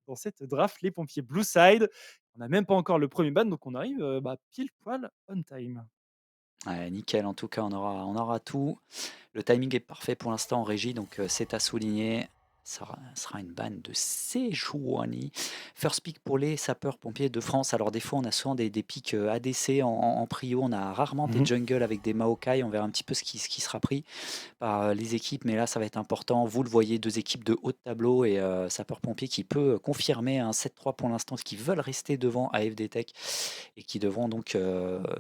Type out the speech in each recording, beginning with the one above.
dans cette draft, les pompiers Blue Side. On n'a même pas encore le premier ban, donc on arrive pile poil on time. Ouais, nickel, en tout cas, on aura tout. Le timing est parfait pour l'instant en régie, donc c'est à souligner. Ça sera une banne de Sejuani. First pick pour les sapeurs-pompiers de France. Alors des fois, on a souvent des picks ADC en prio. On a rarement des Mhm. jungles avec des Maokai. On verra un petit peu ce qui sera pris par les équipes, mais là, ça va être important. Vous le voyez, deux équipes de haut de tableau et sapeurs-pompiers qui peut confirmer un 7-3 pour l'instant, ce qui veulent rester devant AFD Tech et qui devront donc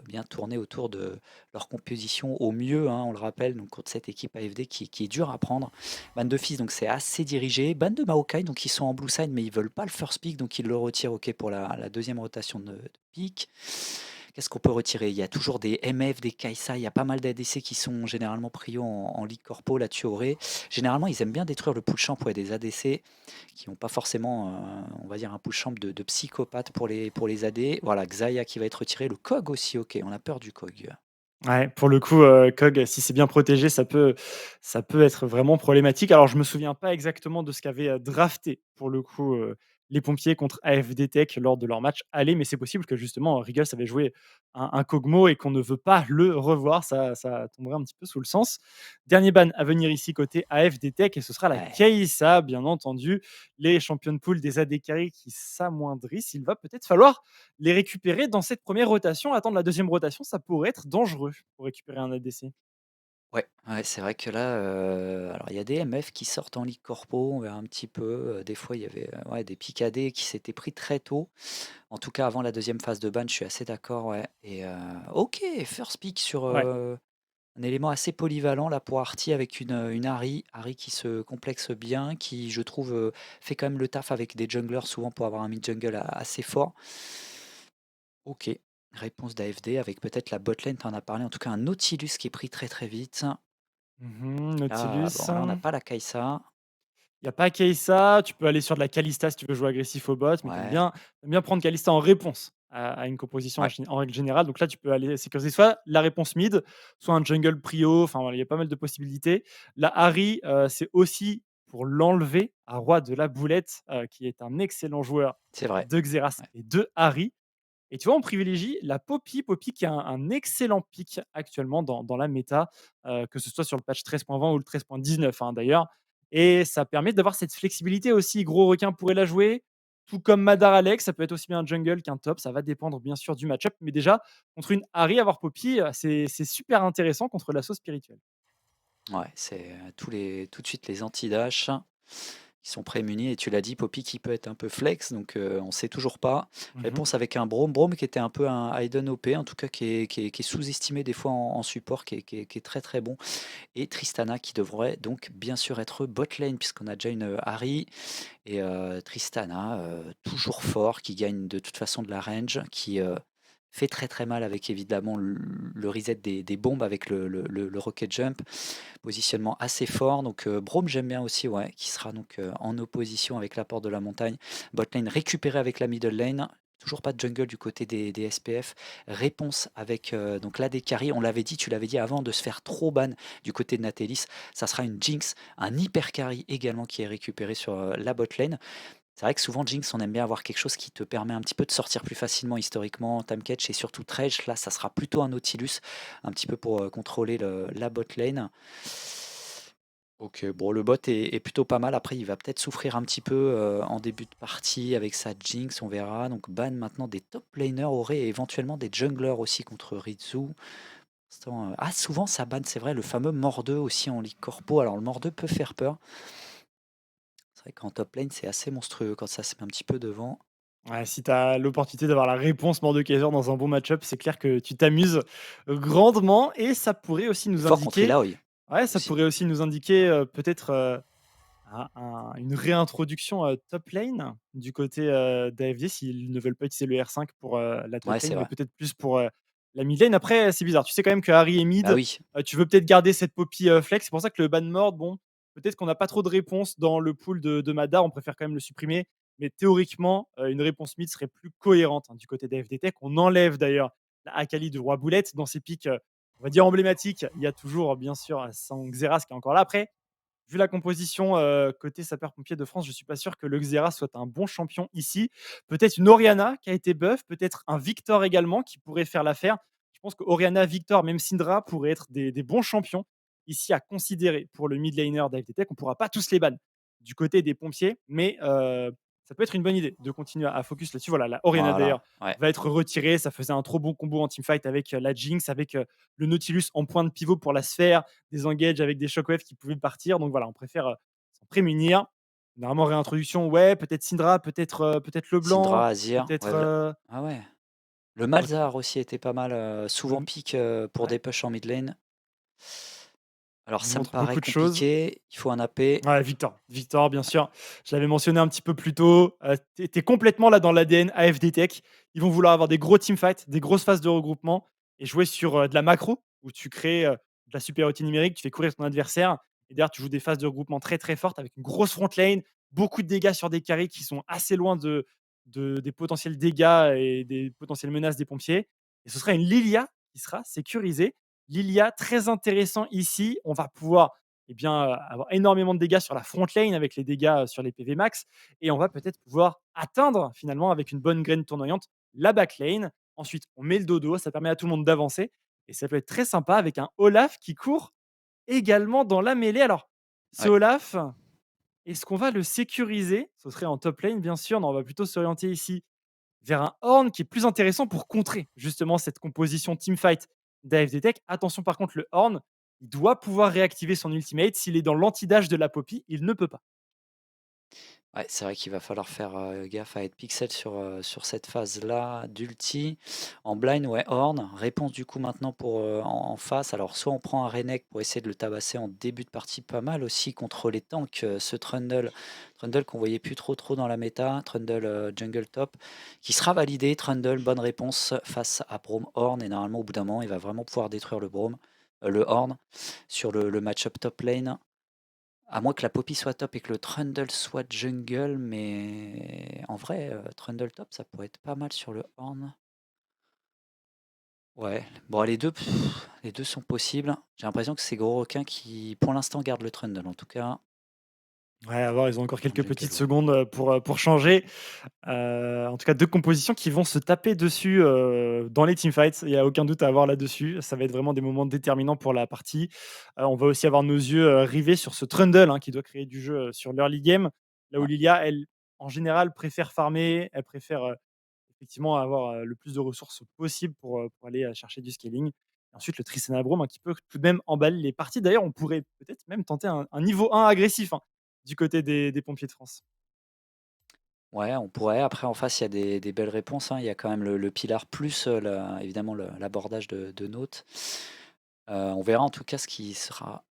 bien tourner autour de leur composition au mieux, hein, on le rappelle, donc contre cette équipe AFD qui est dure à prendre. Ban de Fils, donc c'est assez dirigé. Ban de Maokai, donc ils sont en blue side, mais ils veulent pas le first pick, donc ils le retirent ok pour la deuxième rotation de pick. Qu'est-ce qu'on peut retirer? Il y a toujours des MF, des Kai'Sa, il y a pas mal d'ADC qui sont généralement prio en Ligue Corpo là-dessus au Ré. Généralement, ils aiment bien détruire le pull champ pour des ADC qui n'ont pas forcément, on va dire, un pull champ de psychopathe pour les AD. Voilà, Xayah qui va être retiré, le Kog aussi, ok, on a peur du Kog. Ouais, pour le coup, Kog, si c'est bien protégé, ça peut être vraiment problématique. Alors je me souviens pas exactement de ce qu'avaient, drafté pour le coup, les pompiers contre AFD Tech lors de leur match aller, mais c'est possible que justement Riggles avait joué un Kog'Maw et qu'on ne veut pas le revoir. Ça tomberait un petit peu sous le sens. Dernier ban à venir ici côté AFD Tech et ce sera la Ouais. Kai'Sa, bien entendu. Les champions de pool des AD carry qui s'amoindrissent. Il va peut-être falloir les récupérer dans cette première rotation. Attendre la deuxième rotation, ça pourrait être dangereux pour récupérer un ADC. Ouais, ouais, c'est vrai que là, alors il y a des MF qui sortent en Ligue Corpo, on verra un petit peu. Des fois, il y avait ouais, des pics AD qui s'étaient pris très tôt. En tout cas, avant la deuxième phase de ban, je suis assez d'accord, ouais. Et ok, first pick sur Ouais. un élément assez polyvalent là pour Arty avec une Ahri. Ahri qui se complexe bien, qui, je trouve, fait quand même le taf avec des junglers souvent pour avoir un mid-jungle assez fort. Ok, réponse d'AFD avec peut-être la botlane, tu en as parlé, en tout cas un Nautilus qui est pris très très vite. Là, Nautilus. bon, là on n'a pas la Kai'Sa. Il y a pas Kai'Sa. Tu peux aller sur de la Kalista si tu veux jouer agressif au bot, mais Ouais, tu bien prendre Kalista en réponse à une composition ouais, en règle générale. Donc là, tu peux aller sécuriser soit la réponse mid, soit un jungle prio. Enfin, voilà, il y a pas mal de possibilités. La Harry, c'est aussi pour l'enlever à Roi de la Boulette, qui est un excellent joueur c'est vrai. de Xerath Ouais. et de Harry. Et tu vois, on privilégie la Poppy. Poppy qui a un excellent pick actuellement dans la méta, que ce soit sur le patch 13.20 ou le 13.19, hein, d'ailleurs. Et ça permet d'avoir cette flexibilité aussi. Gros requin pourrait la jouer, tout comme Madar Alex. Ça peut être aussi bien un jungle qu'un top. Ça va dépendre bien sûr du match-up. Mais déjà, contre une Harry, avoir Poppy, c'est super intéressant contre l'assaut spirituel. Ouais, c'est tout de suite les anti-dash qui sont prémunis. Et tu l'as dit, Poppy qui peut être un peu flex, donc on ne sait toujours pas. Mhm. Réponse avec un Brome. Brome qui était un peu un Hayden OP, en tout cas qui est sous-estimé des fois en support, qui est très très bon. Et Tristana qui devrait donc bien sûr être bot lane, puisqu'on a déjà une Harry. Et Tristana, toujours fort, qui gagne de toute façon de la range, qui fait très très mal avec évidemment le reset des bombes avec le rocket jump. Positionnement assez fort. Donc Braum, j'aime bien aussi, ouais, qui sera donc en opposition avec la porte de la montagne. Botlane récupéré avec la middle lane. Toujours pas de jungle du côté des SPF. Réponse avec donc là des carries. On l'avait dit, tu l'avais dit avant de se faire trop ban du côté de Natelis. Ça sera une Jinx, un hyper carry également qui est récupéré sur la bot lane. C'est vrai que souvent Jinx, on aime bien avoir quelque chose qui te permet un petit peu de sortir plus facilement historiquement. Time catch et surtout Tredge. Là, ça sera plutôt un Nautilus, un petit peu pour contrôler la bot lane. Ok, bon, le bot est plutôt pas mal. Après, il va peut-être souffrir un petit peu en début de partie avec sa Jinx, on verra. Donc, ban maintenant des top laners, aurait éventuellement des junglers aussi contre Ritsu. Ah, souvent ça ban, c'est vrai, le fameux Mordeux aussi en Ligue Corpo. Alors, le Mordeux peut faire peur. C'est vrai qu'en top lane, c'est assez monstrueux quand ça se met un petit peu devant. Ouais, si tu as l'opportunité d'avoir la réponse Mordekaiser dans un bon match-up, c'est clair que tu t'amuses grandement et ça pourrait aussi Et nous fort contre indiquer Illaoi ouais, ça aussi. pourrait aussi nous indiquer, peut-être, une réintroduction, top lane du côté, d'AFD s'ils ne veulent pas utiliser le R5 pour, la top Ouais, c'est lane, mais vrai. peut-être plus pour, la mid lane. Après, c'est bizarre. Tu sais quand même que Harry est Bah mid, oui, tu veux peut-être garder cette Poppy, flex. C'est pour ça que le ban Mord, bon, peut-être qu'on n'a pas trop de réponses dans le pool de Madar. On préfère quand même le supprimer. Mais théoriquement, une réponse mid serait plus cohérente, hein, du côté d'AFD Tech. On enlève d'ailleurs la Akali du Roi Boulette dans ses pics, on va dire emblématiques. Il y a toujours bien sûr son Xerath qui est encore là. Après, vu la composition, côté sapeurs-pompiers de France, je suis pas sûr que le Xerath soit un bon champion ici. Peut-être une Orianna qui a été buff, peut-être un Victor également qui pourrait faire l'affaire. Je pense qu'Orianna, Victor, même Syndra pourraient être des bons champions ici à considérer pour le mid laner d'AFD Tech. On pourra pas tous les ban du côté des pompiers, mais ça peut être une bonne idée de continuer à focus là-dessus. Voilà, la Orianna Voilà, d'ailleurs ouais. va être retirée. Ça faisait un trop bon combo en teamfight avec la Jinx, avec le Nautilus en point de pivot pour la sphère, des engages avec des shockwaves qui pouvaient partir. Donc voilà, on préfère s'en prémunir. Normalement, réintroduction, ouais, peut-être Syndra, peut-être Syndra, Leblanc, Azir, ouais, peut-être. ah ouais. Le Ok, Malzahar aussi était pas mal, souvent le- pick pour ouais, des push en mid lane. Alors il nous ça me montre paraît beaucoup de choses. compliqué, il faut un AP. Ouais, Victor. Victor, bien sûr. Je l'avais mentionné un petit peu plus tôt. Tu es complètement là dans l'ADN AFD Tech. Ils vont vouloir avoir des gros teamfights, des grosses phases de regroupement et jouer sur de la macro où tu crées de la supériorité numérique, tu fais courir ton adversaire et derrière tu joues des phases de regroupement très très fortes avec une grosse front lane, beaucoup de dégâts sur des carries qui sont assez loin des potentiels dégâts et des potentielles menaces des pompiers. Et ce sera une Lilia qui sera sécurisée. Lilia, très intéressant ici. On va pouvoir avoir énormément de dégâts sur la front lane avec les dégâts sur les PV max. Et on va peut-être pouvoir atteindre finalement avec une bonne graine tournoyante la back lane. Ensuite, on met le dodo, ça permet à tout le monde d'avancer. Et ça peut être très sympa avec un Olaf qui court également dans la mêlée. Alors, ce Ouais, Olaf, est-ce qu'on va le sécuriser? Ce serait en top lane, bien sûr. Non, on va plutôt s'orienter ici vers un Horn qui est plus intéressant pour contrer justement cette composition teamfight d'AFD Tech. Attention par contre, le Horn, il doit pouvoir réactiver son ultimate. S'il est dans l'anti-dash de la Poppy, il ne peut pas. ouais, c'est vrai qu'il va falloir faire, gaffe à être pixel sur cette phase-là d'ulti. En blind, ouais, Horn. Réponse du coup maintenant pour, en face. Alors soit on prend un Renekton pour essayer de le tabasser en début de partie, pas mal aussi contre les tanks, ce Trundle. Trundle qu'on voyait plus trop dans la méta, Trundle, jungle top, qui sera validé. Trundle, bonne réponse face à Braum Horn et normalement au bout d'un moment, il va vraiment pouvoir détruire le Horn sur le match-up top lane. À moins que la Poppy soit top et que le Trundle soit jungle, mais en vrai, Trundle top, ça pourrait être pas mal sur le Horn. Ouais, bon, les deux sont possibles. J'ai l'impression que c'est Gros Requin qui, pour l'instant, garde le Trundle, en tout cas. Ouais, à voir, ils ont encore En quelques petites jungle, ouais. secondes pour changer. En tout cas, deux compositions qui vont se taper dessus dans les teamfights. Il n'y a aucun doute à avoir là-dessus. Ça va être vraiment des moments déterminants pour la partie. On va aussi avoir nos yeux rivés sur ce Trundle qui doit créer du jeu sur l'early game. Là où Ouais, Lilia, elle, en général, préfère farmer. Elle préfère effectivement avoir le plus de ressources possible pour aller chercher du scaling. Et ensuite, le Tristana Braum qui peut tout de même emballer les parties. D'ailleurs, on pourrait peut-être même tenter un niveau 1 agressif du côté des pompiers de France. ouais, on pourrait. Après, en face, il y a des belles réponses, hein. Il y a quand même le Pilar plus, évidemment, l'abordage de Note. On verra en tout cas ce qui sera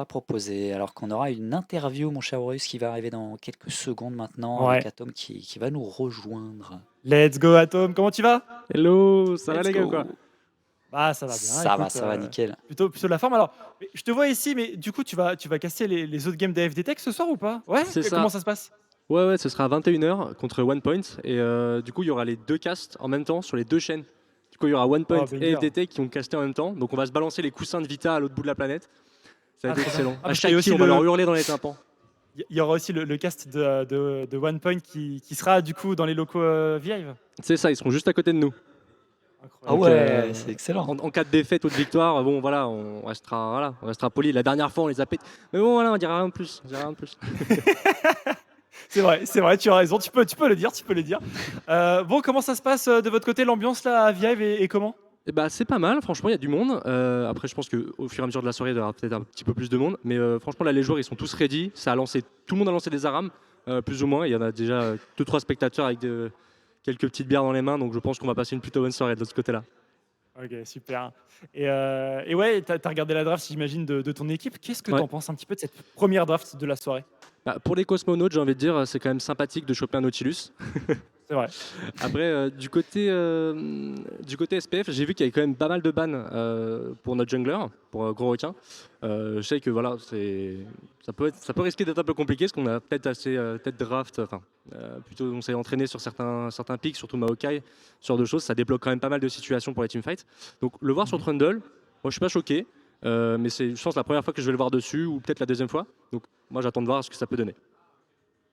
proposé. Alors qu'on aura une interview, mon cher Horus, qui va arriver dans quelques secondes maintenant, avec Ouais. Atom qui va nous rejoindre. Let's go, Atom. Comment tu vas? Hello, ça va Let's les gars ou quoi? go! Bah, ça va bien. Écoute, Ça va nickel. plutôt la forme. Alors, mais je te vois ici, mais du coup, tu vas casser les autres games d'AFD Tech ce soir ou pas? Ouais? C'est Comment ça. ça se passe? Ouais, ouais, ce sera à 21 h contre OnePoint. Et du coup, il y aura les deux casts en même temps sur les deux chaînes. Du coup, il y aura OnePoint Oh, et banger. FDT qui vont caster en même temps. Donc, on va se balancer les coussins de Vita à l'autre bout de la planète. Ça va Ah, être trop bien. excellent. Ah, À parce qu'il y a chaque aussi kill, on va leur hurler dans les tympans. il y aura aussi le cast de OnePoint qui sera du coup dans les locaux Vive. C'est ça, ils seront juste à côté de nous. Ah Donc, Incroyable. ouais, c'est excellent. en cas de défaite ou de victoire, bon, voilà, on restera poli. La dernière fois, on les a pétés. Mais bon, voilà, on dira rien de plus. On dira rien de plus. C'est vrai, tu as raison. Tu peux le dire, tu peux le dire. Bon, comment ça se passe de votre côté, l'ambiance là à Vive et comment? Eh bah, c'est pas mal, franchement, il y a du monde. Après, je pense qu'au fur et à mesure de la soirée, il y aura peut-être un petit peu plus de monde. Mais franchement, là, les joueurs, ils sont tous ready. Tout le monde a lancé des arams, plus ou moins. Il y en a déjà 2-3 spectateurs avec quelques petites bières dans les mains. Donc, je pense qu'on va passer une plutôt bonne soirée de l'autre côté-là. Ok, super. Et ouais, t'as regardé la draft, j'imagine, de ton équipe. Qu'est-ce que Ouais. t'en penses un petit peu de cette première draft de la soirée? Bah, pour les cosmonautes, j'ai envie de dire, c'est quand même sympathique de choper un Nautilus. C'est vrai. Après, du côté SPF, j'ai vu qu'il y avait quand même pas mal de bans pour notre jungler, pour Gros Requin. Je sais que voilà, ça peut risquer d'être un peu compliqué parce qu'on a peut-être assez peut-être draft, enfin plutôt on s'est entraîné sur certains picks, surtout Maokai, ce genre de choses. Ça débloque quand même pas mal de situations pour les teamfights. Donc le voir sur Mhm. Trundle, moi je suis pas choqué. Mais c'est, je pense, la première fois que je vais le voir dessus, ou peut-être la deuxième fois. Donc moi, j'attends de voir ce que ça peut donner.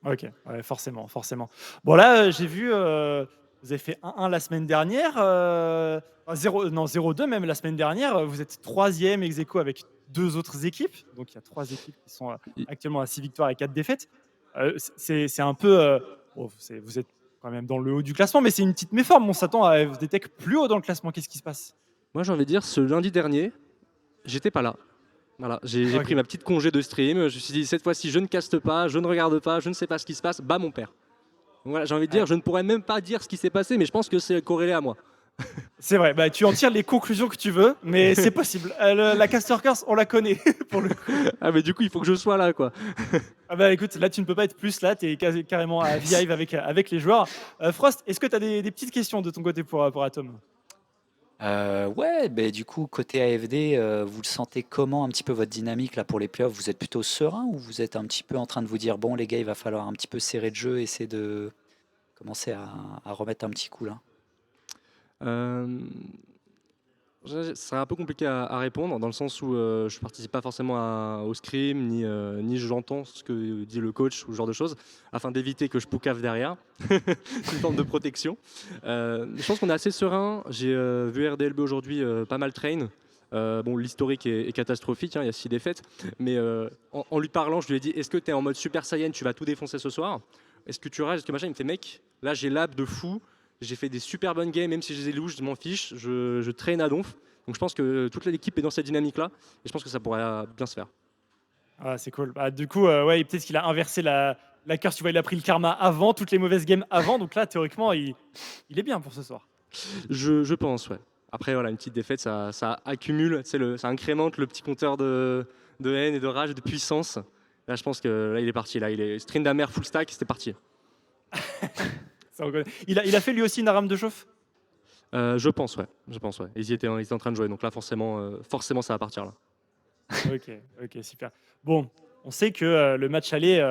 OK, ouais, forcément, forcément. Bon là, j'ai vu, vous avez fait 1-1 la semaine dernière, enfin 0 non 0-2 même la semaine dernière, vous êtes 3e ex aequo avec 2 autres équipes. Donc il y a 3 équipes qui sont, I- actuellement à 6 victoires et 4 défaites. C'est un peu, bon vous êtes quand même dans le haut du classement, mais c'est une petite méforme. On s'attend à FD Tech plus haut dans le classement. Qu'est-ce qui se passe? Moi, j'ai envie de dire, ce lundi dernier, j'étais pas là. Voilà, j'ai pris OK. ma petite congé de stream. Je me suis dit, cette fois-ci, je ne caste pas, je ne regarde pas, je ne sais pas ce qui se passe. Bah, mon père. Donc voilà, j'ai envie de dire, Ouais. je ne pourrais même pas dire ce qui s'est passé, mais je pense que c'est corrélé à moi. C'est vrai, bah, tu en tires les conclusions que tu veux, mais c'est possible. La Caster Curse, on la connaît pour le coup. Ah, mais du coup, il faut que je sois là, quoi. Ah bah écoute, là tu ne peux pas être plus là, tu es carrément à Vive avec les joueurs. Frost, est-ce que tu as des petites questions de ton côté pour Atom? Ouais, ben du coup, côté AFD, vous le sentez comment un petit peu votre dynamique là pour les playoffs? Vous êtes plutôt serein ou vous êtes un petit peu en train de vous dire bon les gars, il va falloir un petit peu serrer le jeu, essayer de commencer à remettre un petit coup là? Euh, C'est un peu compliqué à répondre, dans le sens où je participe pas forcément au scrim, ni j'entends ce que dit le coach ou ce genre de choses, afin d'éviter que je poucave derrière. C'est une forme de protection. Je pense qu'on est assez serein. J'ai vu RDLB aujourd'hui pas mal train. Bon, l'historique est catastrophique, hein, il y a 6 défaites. Mais en lui parlant, je lui ai dit, est-ce que tu es en mode Super Saiyan, tu vas tout défoncer ce soir? Est-ce que tu rages? Est-ce que machin? Il me fait, mec, là j'ai l'ab de fou. J'ai fait des super bonnes games, même si je les ai louches, je m'en fiche. Je traîne à donf. Donc je pense que toute l'équipe est dans cette dynamique-là. Et je pense que ça pourrait bien se faire. Ah, c'est cool. Bah, du coup, ouais, peut-être qu'il a inversé la curse, tu vois, il a pris le karma avant, toutes les mauvaises games avant, donc là, théoriquement, il est bien pour ce soir. Je pense, ouais. Après, voilà, une petite défaite, ça accumule, ça incrémente le petit compteur de haine et de rage, de puissance. Là, je pense que là, il est parti. Là, il est stream d'Amer full stack, c'était parti. Ça, on connaît. Il a fait lui aussi une rame de chauffe? Je pense, ouais. Je pense, ouais. Ils étaient en train de jouer. Donc là, forcément, ça va partir là. OK, OK, super. Bon, on sait que, le match aller,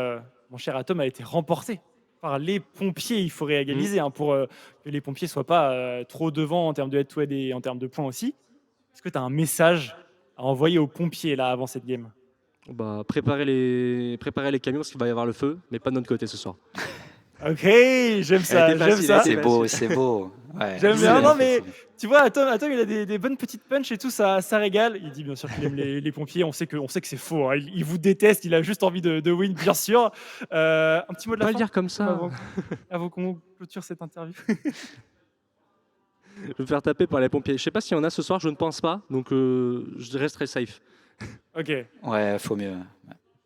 mon cher Atom, a été remporté par les pompiers. Il faut Mm. réégaliser, hein, pour, que les pompiers soient pas, trop devant en termes de head-to-head et en termes de points aussi. Est-ce que tu as un message à envoyer aux pompiers, là, avant cette game? Bah, préparez les camions parce qu'il va y avoir le feu, mais pas de notre côté ce soir. OK, j'aime Elle était ça, j'aime facile, elle ça. était C'est beau, facile. c'est beau. Ouais, J'aime c'est bien. bien, Non, mais effectivement. tu vois, Atom, il a des bonnes petites punches et tout, ça régale. Il dit bien sûr qu'il aime les pompiers. On sait que c'est faux, hein. Il vous déteste, il a juste envie de win, bien sûr. Un petit mot Faut de la pas le fin, dire comme Atom, ça. avant qu'on clôture cette interview? Je vais me faire taper par les pompiers. Je sais pas s'il y en a ce soir, je ne pense pas. Donc je resterai safe. OK, Ouais, faut mieux.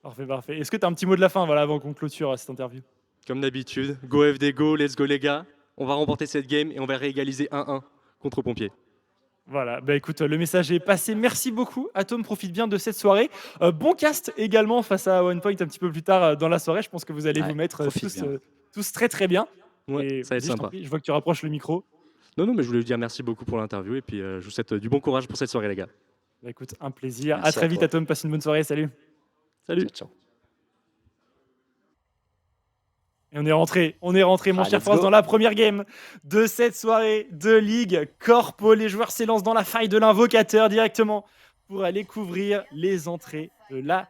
parfait, parfait. Est-ce que tu as un petit mot de la fin, voilà, avant qu'on clôture, cette interview? Comme d'habitude, go FD go, let's go les gars. On va remporter cette game et on va réégaliser 1-1 contre pompiers. Voilà, bah écoute, le message est passé. Merci beaucoup. Atom, profite bien de cette soirée. Bon cast également face à One Point un petit peu plus tard dans la soirée. Je pense que vous allez vous Ouais, mettre profite bien. tous très très bien. Ouais, Et ça va être vas-y, je t'en sympa. prie, je vois que tu rapproches le micro. Non, non, mais je voulais vous dire merci beaucoup pour l'interview et puis je vous souhaite du bon courage pour cette soirée les gars. Bah écoute, un plaisir. À Merci à très vite, toi. Atom. Passe une bonne soirée. Salut. Salut. Ciao, ciao. Et on est rentré, mon Ah, cher let's France, go. dans la première game de cette soirée de Ligue Corpo. Les joueurs s'élancent dans la faille de l'invocateur directement pour aller couvrir les entrées de la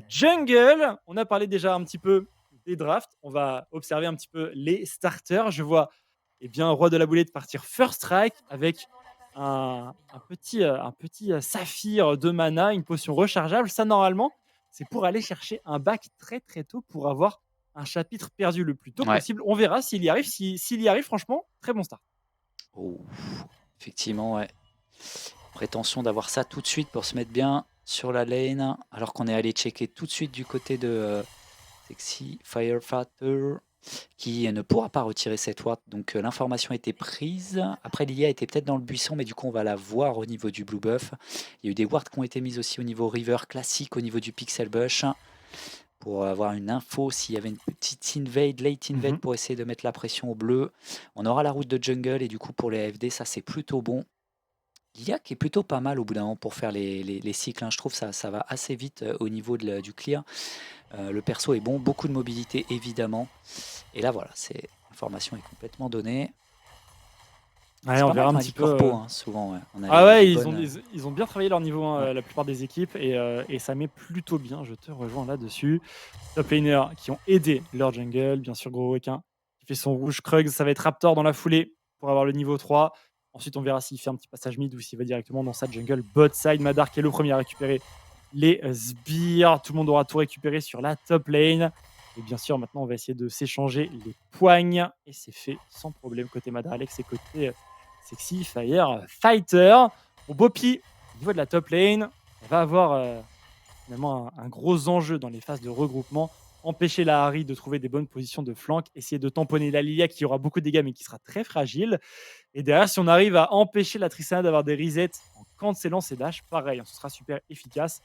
jungle. On a parlé déjà un petit peu des drafts. On va observer un petit peu les starters. Je vois Roi de la Boulette partir first strike avec un petit saphir de mana, une potion rechargeable. Ça, normalement, c'est pour aller chercher un bac très très tôt pour avoir un chapitre perdu le plus tôt Ouais. possible. On verra s'il y arrive. S'il y arrive, franchement, très bon start. Oh, effectivement, ouais. Prétention d'avoir ça tout de suite pour se mettre bien sur la lane, alors qu'on est allé checker tout de suite du côté de Sexy Firefighter, qui ne pourra pas retirer cette ward. Donc l'information a été prise. Après, l'IA était peut-être dans le buisson, mais du coup, on va la voir au niveau du blue buff. Il y a eu des wards qui ont été mises aussi au niveau river classique, au niveau du pixel bush, pour avoir une info s'il y avait une petite invade, late invade, pour essayer de mettre la pression au bleu. On aura la route de jungle, et du coup, pour les AFD, ça c'est plutôt bon. L'IA qui est plutôt pas mal au bout d'un moment pour faire les cycles, hein. Je trouve ça va assez vite au niveau du clear. Le perso est bon, beaucoup de mobilité évidemment. Et là voilà, l'information est complètement donnée. Ouais, C'est on pas mal verra un dans la petit Ligue peu, Corpo, hein, souvent, ouais. On a ah les ouais, ils ont bonnes. ils ont bien travaillé leur niveau, hein, Ouais. la plupart des équipes et ça met plutôt bien, je te rejoins là-dessus. Top laners qui ont aidé leur jungle, bien sûr gros requin qui fait son rouge, Krugs, ça va être Raptor dans la foulée pour avoir le niveau 3. Ensuite, on verra s'il fait un petit passage mid ou s'il va directement dans sa jungle. Bot side, Madar qui est le premier à récupérer les sbires. Tout le monde aura tout récupéré sur la top lane. Et bien sûr, maintenant, on va essayer de s'échanger les poignes. Et c'est fait sans problème côté Madar Alex et côté Sexy Fire Fighter. Bon, Bopi, au niveau de la top lane, elle va avoir finalement un gros enjeu dans les phases de regroupement. Empêcher la Harry de trouver des bonnes positions de flanc, essayer de tamponner la Lilia qui aura beaucoup de dégâts mais qui sera très fragile. Et derrière, si on arrive à empêcher la Tristana d'avoir des resets en cancellant ses dash, pareil, hein, ce sera super efficace.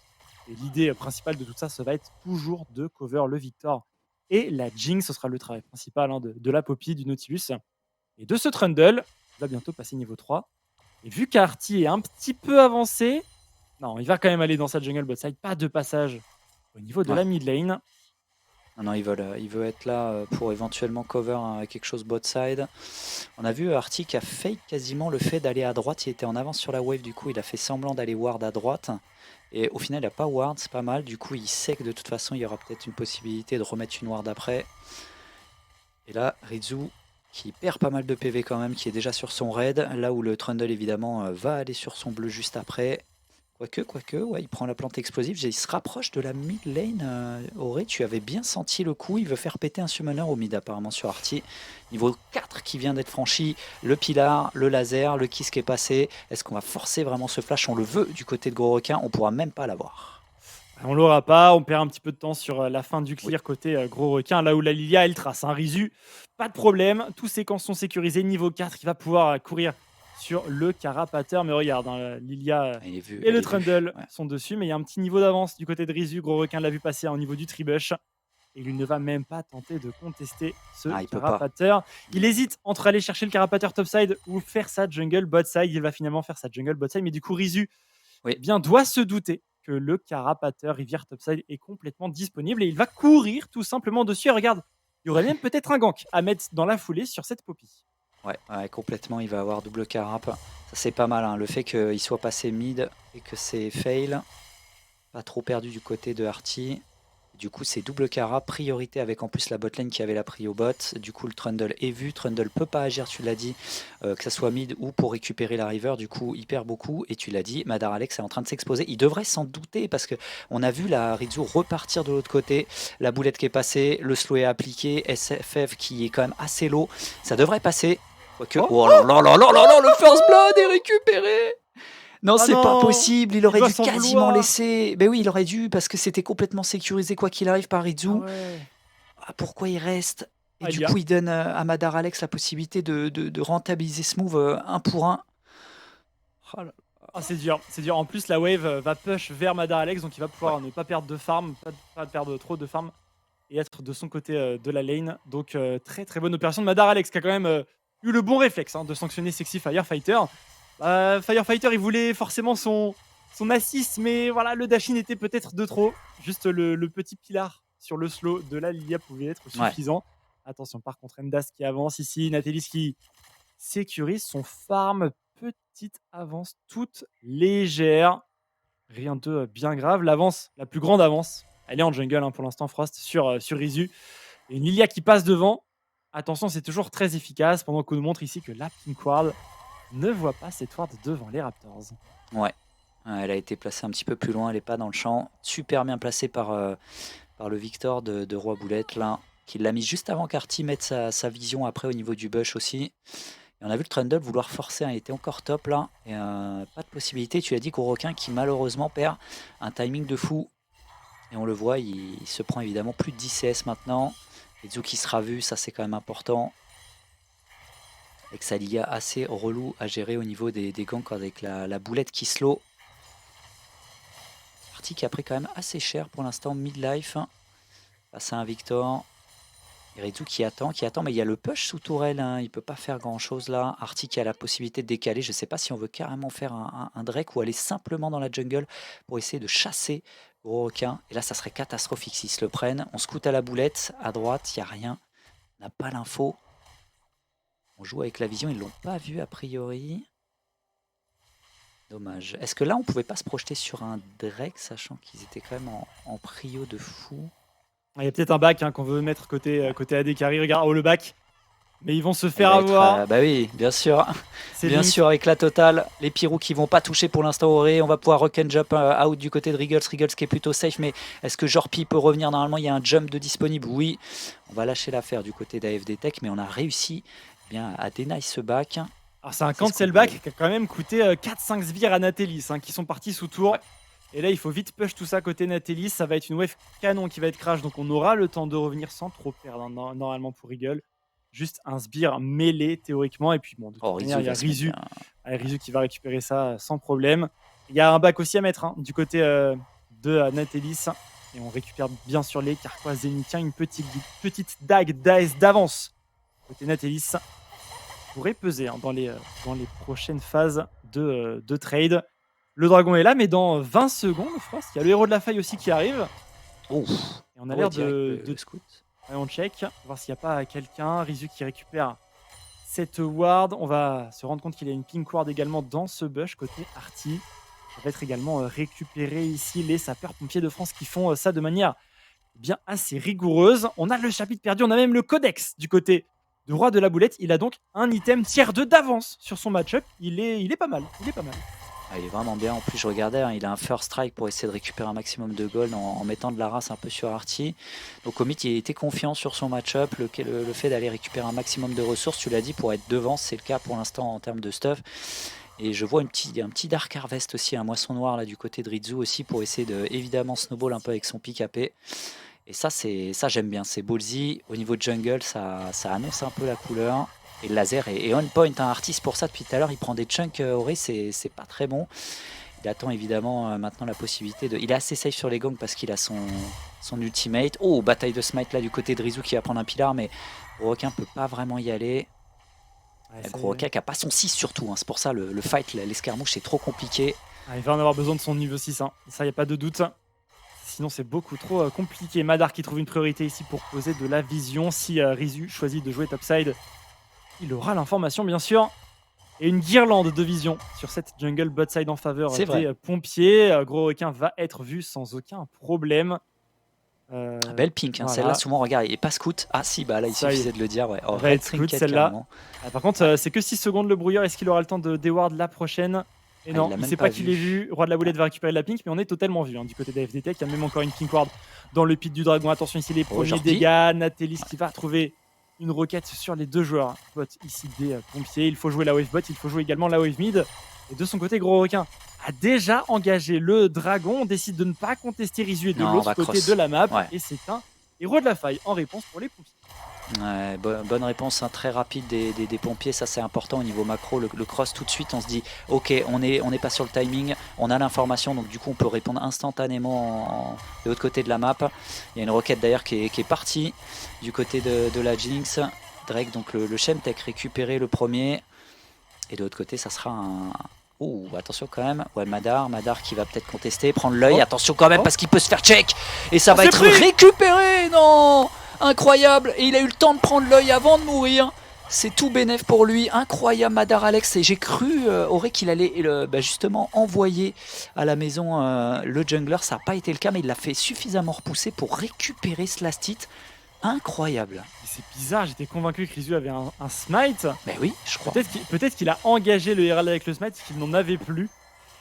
Et l'idée principale de tout ça, ça va être toujours de cover le Victor et la Jinx. Ce sera le travail principal, hein, de la Poppy, du Nautilus. Et de ce Trundle, il va bientôt passer niveau 3. Et vu qu'Arty est un petit peu avancé, non, il va quand même aller dans sa jungle bot side. Pas de passage au niveau de Ouais. la mid lane. Non, non, il veut être là pour éventuellement cover quelque chose bot side. On a vu Arctic qui a fake quasiment le fait d'aller à droite. Il était en avance sur la wave, du coup il a fait semblant d'aller ward à droite. Et au final il n'a pas ward, c'est pas mal. Du coup il sait que de toute façon il y aura peut-être une possibilité de remettre une ward après. Et là Rizu qui perd pas mal de PV quand même, qui est déjà sur son raid. Là où le Trundle évidemment va aller sur son bleu juste après. Quoique, ouais, il prend la plante explosive, il se rapproche de la mid lane. Auré, tu avais bien senti le coup, il veut faire péter un summoner au mid apparemment sur Arty. Niveau 4 qui vient d'être franchi, le pilar, le laser, le kiss qui est passé. Est-ce qu'on va forcer vraiment ce flash? On le veut du côté de Gros Requin, on pourra même pas l'avoir. On l'aura pas, on perd un petit peu de temps sur la fin du Oui, clear côté gros requin, là où la Lilia elle trace un Rizu. Pas de problème, tous ses camps sont sécurisés. Niveau 4, il va pouvoir courir sur le carapateur. Mais regarde, hein, Lilia elle est vue, et elle le est vue. Trundle Ouais. sont dessus, mais il y a un petit niveau d'avance du côté de Rizu. Gros requin l'a vu passer au niveau du tribush. Et il ne va même pas tenter de contester ce Ah, il peut pas. carapateur. Il hésite entre aller chercher le carapateur topside ou faire sa jungle botside. Il va finalement faire sa jungle botside, mais du coup Rizu Oui, eh bien, doit se douter que le carapateur rivière topside est complètement disponible et il va courir tout simplement dessus. Et regarde, il y aurait même peut-être un gank à mettre dans la foulée sur cette Poppy. ouais, complètement, il va avoir double carap. Ça c'est pas mal, hein. Le fait qu'il soit passé mid et que c'est fail, pas trop perdu du côté de Arty. Du coup, c'est double cara, priorité avec en plus la botlane qui avait la prio bot. Du coup, le Trundle est vu. Trundle peut pas agir, tu l'as dit, que ça soit mid ou pour récupérer la river. Du coup, il perd beaucoup. Et tu l'as dit, Madar Alex est en train de s'exposer. Il devrait s'en douter parce que on a vu la Rizu repartir de l'autre côté. La boulette qui est passée, le slow est appliqué. SFF qui est quand même assez low. Ça devrait passer. Quoique. Oh là là là là là là, le first blood est récupéré! Non, Ah c'est pas non, possible, il il aurait doit dû s'en quasiment vouloir. laisser. Ben oui, il aurait dû parce que c'était complètement sécurisé quoi qu'il arrive par Ah Rizu. ouais. Ah, pourquoi il reste? Et Ah, il du y a. coup, il donne à Madar Alex la possibilité de rentabiliser ce move 1 pour 1. Oh là Ah, c'est dur, c'est dur. En plus, la wave va push vers Madar Alex, donc il va là. Ouais, pouvoir ne pas perdre de farm, pas perdre trop de farm et être de son côté de la lane. Donc, très très bonne opération de Madar Alex qui a quand même eu le bon réflexe de sanctionner Sexy Firefighter. Firefighter, il voulait forcément son assist, mais voilà, le dashin était peut-être de trop. Juste le petit pilar sur le slow de la Lilia pouvait être ouais. suffisant. Attention, par contre, Endas qui avance ici, Nathalie qui sécurise son farm. Petite avance toute légère. Rien de bien grave. L'avance, la plus grande avance, elle est en jungle pour l'instant, Frost, sur Rizu. Et une Lilia qui passe devant. Attention, c'est toujours très efficace, pendant qu'on nous montre ici que la Pink Ward ne voit pas cette ward devant les Raptors. Ouais. Elle a été placée un petit peu plus loin, elle n'est pas dans le champ. Super bien placée par le Victor de Roi Boulette, là, qui l'a mis juste avant qu'Arty mette sa vision après au niveau du bush aussi. Et on a vu le Trundle vouloir forcer, il était encore top là. Et pas de possibilité, tu l'as dit, Requin qui malheureusement perd un timing de fou. Et on le voit, il se prend évidemment plus de 10 CS maintenant. Ezu qui sera vu, ça c'est quand même important. Avec sa Liga assez relou à gérer au niveau des ganks avec la boulette qui slow. Partie qui a pris quand même assez cher pour l'instant, midlife. Face à un Victor. Et Rizou qui attend, mais il y a le push sous tourelle, hein. Il peut pas faire grand chose là. Arty qui a la possibilité de décaler, je sais pas si on veut carrément faire un Drake ou aller simplement dans la jungle pour essayer de chasser Gros Requin. Et là ça serait catastrophique s'ils se le prennent. On scoute à la boulette, à droite, il n'y a rien. On n'a pas l'info. On joue avec la vision, ils l'ont pas vu a priori. Dommage. Est-ce que là, on pouvait pas se projeter sur un Drake, sachant qu'ils étaient quand même en prio de fou? Il y a peut-être un back qu'on veut mettre côté AD carry. Regarde, oh le back. Mais ils vont se Il faire va être, avoir. bah oui, bien sûr. C'est Bien limite. sûr, avec la totale, les Pirous qui vont pas toucher pour l'instant Auré. On va pouvoir rock and jump out du côté de Riggles. Riggles qui est plutôt safe, mais est-ce que Jorpi peut revenir? Normalement, il y a un jump de disponible. Oui, on va lâcher l'affaire du côté d'AFD Tech, mais on a réussi bien à deny ce back. Alors c'est un C'est ce qu'on cancel voulait. back qui a quand même coûté 4-5 sbires à Natelis qui sont partis sous tour. Ouais. Et là il faut vite push tout ça côté Natelis. Ça va être une wave canon qui va être crash. Donc on aura le temps de revenir sans trop perdre normalement pour Regal. Juste un sbire mêlé théoriquement. Et puis bon, de toute Oh, manière, il y a va se mettre Rizu. bien. Rizu qui va récupérer ça sans problème. Il y a un back aussi à mettre du côté de Natelis. Et on récupère bien sûr les Carquois Zénithiens. Une petite dague d'AS d'avance côté Natelis pourrait peser dans les prochaines phases de trade. Le dragon est là, mais dans 20 secondes, Frost, il y a le héros de la faille aussi qui arrive. Ouf. Et on a l'air de scout. Ouais, on check, voir s'il n'y a pas quelqu'un. Rizu qui récupère cette ward. On va se rendre compte qu'il y a une pink ward également dans ce bush côté Arty. Ça va être également récupéré ici les sapeurs-pompiers de France qui font ça de manière bien assez rigoureuse. On a le chapitre perdu, on a même le codex du côté de Roi de la Boulette. Il a donc un item tiers 2 d'avance sur son match-up. Il est pas mal. Il est pas mal. Ah, il est vraiment bien. En plus, je regardais, il a un first strike pour essayer de récupérer un maximum de gold en mettant de la race un peu sur Arty. Donc, Omid, il était confiant sur son match-up. Le fait d'aller récupérer un maximum de ressources, tu l'as dit, pour être devant, c'est le cas pour l'instant en termes de stuff. Et je vois un petit Dark Harvest aussi, un moisson noir là du côté de Rizu aussi pour essayer de évidemment snowball un peu avec son pick AP. Et ça j'aime bien, c'est ballsy. Au niveau de jungle, ça annonce un peu la couleur. Et le laser est on point, un artiste pour ça depuis tout à l'heure. Il prend des chunks Auré, c'est pas très bon. Il attend évidemment maintenant la possibilité de. Il est assez safe sur les gangs parce qu'il a son ultimate. Oh, bataille de smite là du côté de Rizu qui va prendre un pilar, mais Requin peut pas vraiment y aller. Gros Requin qui a pas son 6 surtout, c'est pour ça le fight, l'escarmouche c'est trop compliqué. Il va en avoir besoin de son niveau 6, ça y a pas de doute. Sinon c'est beaucoup trop compliqué. Madar qui trouve une priorité ici pour poser de la vision. Si Rizu choisit de jouer topside, il aura l'information bien sûr. Et une guirlande de vision sur cette jungle botside en faveur des pompiers. Gros Requin va être vu sans aucun problème. Belle pink, voilà. Celle-là souvent regarde, il est pas scout. Ah si, bah là il suffisait de le dire. Ouais. Oh, va être scout celle-là. Par contre c'est que 6 secondes le brouilleur. Est-ce qu'il aura le temps de déward la prochaine? Et non, il sait pas qu'il est vu. Roi de la Boulette va récupérer la pink, mais on est totalement vu du côté d'AFD Tech. Il y a même encore une pink ward dans le pit du dragon. Attention ici les premiers dégâts. Natelis qui va trouver une roquette sur les deux joueurs bot ici des pompiers. Il faut jouer la wave bot, il faut jouer également la wave mid. Et de son côté, Gros Requin a déjà engagé le dragon. On décide de ne pas contester Rizu de l'autre côté de la map. Ouais. Et c'est un héros de la faille en réponse pour les pompiers. Ouais, bonne réponse très rapide des pompiers, ça c'est important au niveau macro. Le cross tout de suite, on se dit ok, on n'est pas sur le timing, on a l'information, donc du coup on peut répondre instantanément de l'autre côté de la map. Il y a une roquette d'ailleurs qui est partie du côté de la Jinx. Drake, donc le Shemtech récupéré le premier. Et de l'autre côté, ça sera un. Oh, attention quand même. Ouais, Madar qui va peut-être contester, prendre l'œil. Attention quand même parce qu'il peut se faire check. Et ça va être récupéré. Non, incroyable. Et il a eu le temps de prendre l'œil avant de mourir. C'est tout bénef pour lui. Incroyable Madar Alex. Et j'ai cru, Auré, qu'il allait justement envoyer à la maison le jungler. Ça n'a pas été le cas, mais il l'a fait suffisamment repousser pour récupérer ce last hit. Incroyable. C'est bizarre, j'étais convaincu que Rizu avait un smite. Mais oui, je crois. Peut-être qu'il a engagé le Herald avec le smite, qu'il n'en avait plus.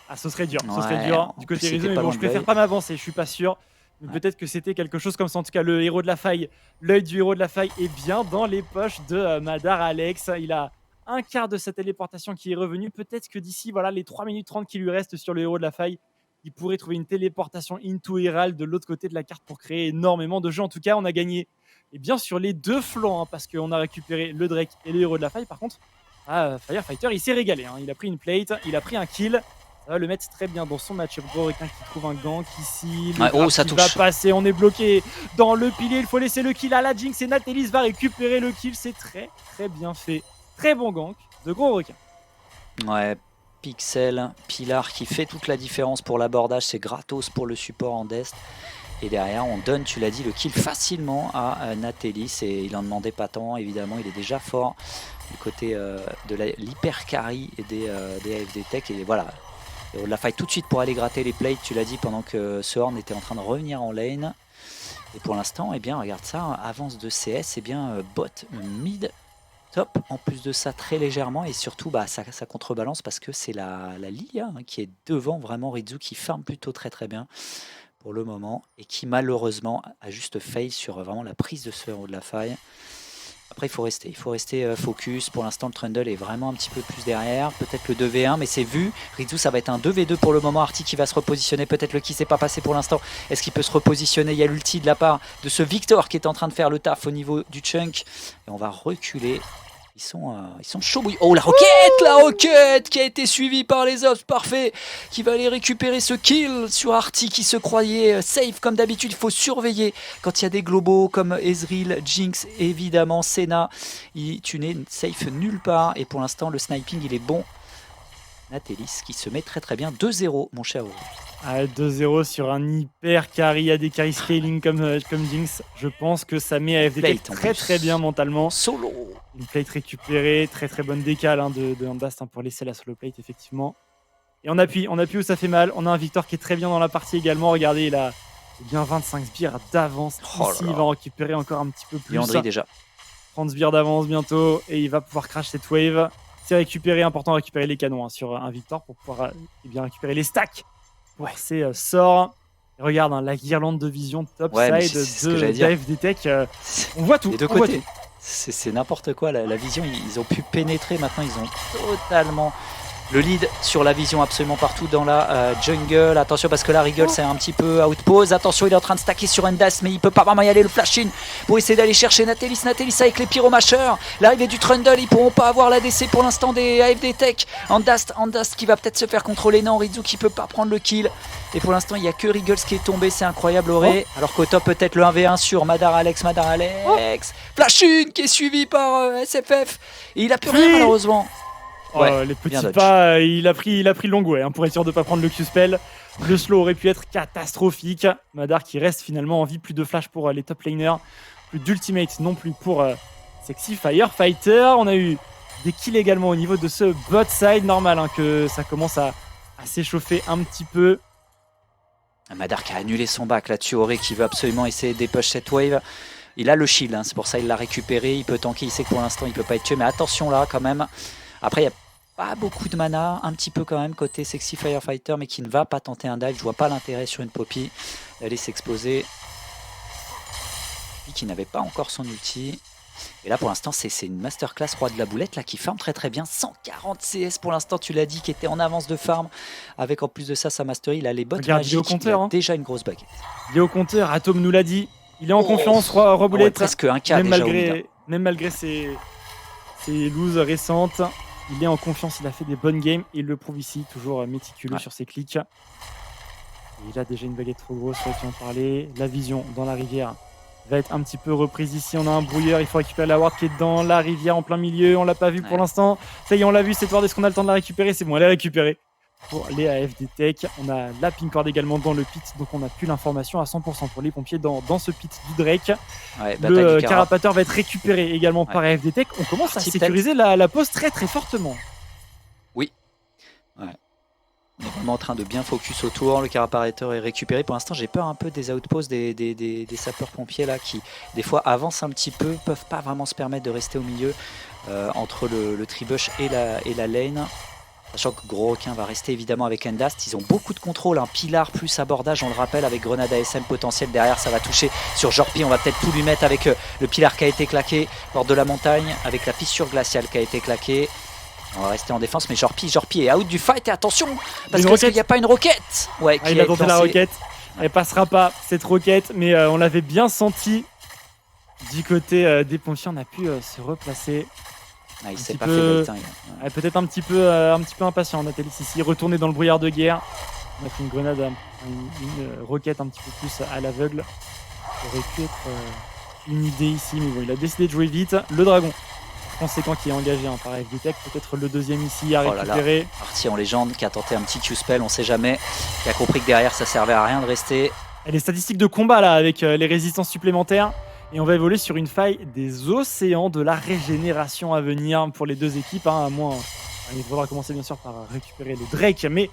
Ah, ce serait dur. Ce serait dur du côté Rizu, mais bon, je préfère pas m'avancer, je suis pas sûr. Mais peut-être que c'était quelque chose comme ça. En tout cas, le héros de la faille, l'œil du héros de la faille est bien dans les poches de Madar Alex. Il a un quart de sa téléportation qui est revenu. Peut-être que d'ici les 3 minutes 30 qui lui restent sur le héros de la faille, il pourrait trouver une téléportation into Herald de l'autre côté de la carte pour créer énormément de jeux. En tout cas, on a gagné. Et bien sur les deux flancs, parce qu'on a récupéré le Drake et le héros de la faille. Par contre, Firefighter, il s'est régalé. Il a pris une plate, il a pris un kill. Ça va le mettre très bien dans son match-up. Gros Requin qui trouve un gank ici. Ça touche. Va passer, on est bloqué dans le pilier. Il faut laisser le kill à la Jinx et Natelis va récupérer le kill. C'est très très bien fait. Très bon gank de Gros Requin. Ouais, Pixel, Pilar qui fait toute la différence pour l'abordage. C'est gratos pour le support en Dest. Et derrière, on donne, tu l'as dit, le kill facilement à Natellis. Et il en demandait pas tant, évidemment. Il est déjà fort du côté de l'hyper carry et des AFD Tech. Et voilà, et on la fight tout de suite pour aller gratter les plates, tu l'as dit, pendant que ce Horn était en train de revenir en lane. Et pour l'instant, eh bien, regarde ça, avance de CS, eh bien, bot, mid, top. En plus de ça, très légèrement. Et surtout, bah, ça contrebalance parce que c'est la Lilia hein, qui est devant vraiment Rizzu, qui farm plutôt très bien pour le moment. Et qui malheureusement a juste fail sur vraiment la prise de ce héros de la faille. Après, il faut rester focus. Pour l'instant, le Trundle est vraiment un petit peu plus derrière. Peut-être le 2v1, mais c'est vu. Rizzu, ça va être un 2v2 pour le moment. Arty qui va se repositionner. Peut-être le qui s'est pas passé pour l'instant. Est-ce qu'il peut se repositionner? Il y a l'ulti de la part de ce Victor qui est en train de faire le taf au niveau du chunk. Et on va reculer. Ils sont chauds bouillants. Oh, la roquette qui a été suivie par les Ops, parfait, qui va aller récupérer ce kill sur Arty qui se croyait safe comme d'habitude. Il faut surveiller quand il y a des globaux comme Ezreal, Jinx, évidemment Senna. Tu n'es safe nulle part et pour l'instant le sniping il est bon. Natellis qui se met très bien. 2-0 mon cher Aurore. Ah, 2-0 sur un hyper carry, des carry scaling comme Jinx. Je pense que ça met AFD Tech très bien mentalement. Solo. Une plate récupérée, très bonne décale de Andast pour laisser la solo plate effectivement. Et on appuie où ça fait mal. On a un Victor qui est très bien dans la partie également. Regardez, il a bien 25 sbires d'avance. Ici, il va en récupérer encore un petit peu plus. Leandry déjà. 30 sbires d'avance bientôt et il va pouvoir crash cette wave. C'est récupéré, important de récupérer les canons hein, sur un Victor pour pouvoir bien récupérer les stacks. Ouais, c'est sort. Regarde, hein, la guirlande de vision top side de AFD Tech. On voit tout. Les deux côtés. C'est n'importe quoi. La vision, ils ont pu pénétrer. Maintenant, ils ont totalement le lead sur la vision absolument partout dans la jungle. Attention parce que la Regal c'est un petit peu outpose. Attention, il est en train de stacker sur Endas, mais il peut pas vraiment y aller. Le flash in pour essayer d'aller chercher Natellis. Natellis avec les pyromacheurs. L'arrivée du Trundle, ils pourront pas avoir l'ADC pour l'instant des AFD Tech. Andast qui va peut-être se faire contrôler. Non, Rizzu qui peut pas prendre le kill. Et pour l'instant, il n'y a que Regals qui est tombé. C'est incroyable, Auré. Alors qu'au top, peut-être le 1v1 sur Madar Alex. Flash in qui est suivi par SFF. Et il a plus rien malheureusement. Ouais, les petits pas, il a pris le long way hein, pour être sûr de ne pas prendre le Q-spell. Le slow aurait pu être catastrophique. Madar qui reste finalement en vie, plus de flash pour les top laners, plus d'ultimate non plus pour Sexy Firefighter. On a eu des kills également au niveau de ce bot side, normal hein, que ça commence à s'échauffer un petit peu. Madar qui a annulé son back là-dessus, Auré qui veut absolument essayer de dépush cette wave. Il a le shield, hein, c'est pour ça qu'il l'a récupéré, il peut tanker, il sait que pour l'instant il peut pas être tué, mais attention là quand même. Après, il n'y a pas beaucoup de mana, un petit peu quand même côté Sexy Firefighter, mais qui ne va pas tenter un dive. Je vois pas l'intérêt sur une Poppy d'aller s'exposer. Lui qui n'avait pas encore son ulti. Et là, pour l'instant, c'est une masterclass roi de la boulette là, qui farm très bien. 140 CS pour l'instant, tu l'as dit, qui était en avance de farm. Avec en plus de ça, sa mastery, il a les bottes magiques. Il a déjà une grosse baguette. Il est au compteur, Atom nous l'a dit. Il est en confiance, roi boulette. Ouais, presque un K même malgré ses loses récentes. Il est en confiance, il a fait des bonnes games et il le prouve ici, toujours méticuleux sur ses clics. Et il a déjà une baguette trop grosse, qui en parlait. La vision dans la rivière va être un petit peu reprise ici. On a un brouilleur, il faut récupérer la ward qui est dans la rivière en plein milieu. On l'a pas vu pour l'instant. Ça y est, on l'a vu cette ward. Est-ce qu'on a le temps de la récupérer? C'est bon, elle est récupérée pour les AFD Tech. On a la pink ward également dans le pit, donc on a plus l'information à 100% pour les pompiers dans ce pit du Drake. Ouais, le carapateur va être récupéré également par AFD Tech. On commence à sécuriser la pose très fortement. Oui. Ouais. On est vraiment en train de bien focus autour. Le carapateur est récupéré. Pour l'instant, j'ai peur un peu des outposts des sapeurs-pompiers là qui, des fois, avancent un petit peu, peuvent pas vraiment se permettre de rester au milieu entre le tribush et la lane. Sachant que Gros Requin va rester évidemment avec Endast. Ils ont beaucoup de contrôle, un pilar plus abordage, on le rappelle, avec grenade ASM potentiel derrière. Ça va toucher sur Jorpi. On va peut-être tout lui mettre avec le pilar qui a été claqué bord de la montagne, avec la fissure glaciale qui a été claquée. On va rester en défense, mais Jorpi est out du fight. Et attention, parce qu'il n'y a pas une roquette. Ouais, il a tenté la roquette. Elle passera pas cette roquette, mais on l'avait bien senti du côté des pompiers. On a pu se replacer. Ah, il s'est pas fait bait, hein, peut-être un petit peu impatient Natellis ici, retourner dans le brouillard de guerre. On a fait une grenade, une roquette un petit peu plus à l'aveugle. Ça aurait pu être une idée ici, mais bon, il a décidé de jouer vite. Le dragon conséquent qui est engagé par AFD Tech, peut-être le deuxième ici à récupérer. Parti en légende qui a tenté un petit Q-spell, on sait jamais, qui a compris que derrière ça servait à rien de rester. Et les statistiques de combat là, avec les résistances supplémentaires. Et on va évoluer sur une faille des océans de la régénération à venir pour les deux équipes. Hein, à moins, il faudra commencer bien sûr par récupérer le Drake. Mais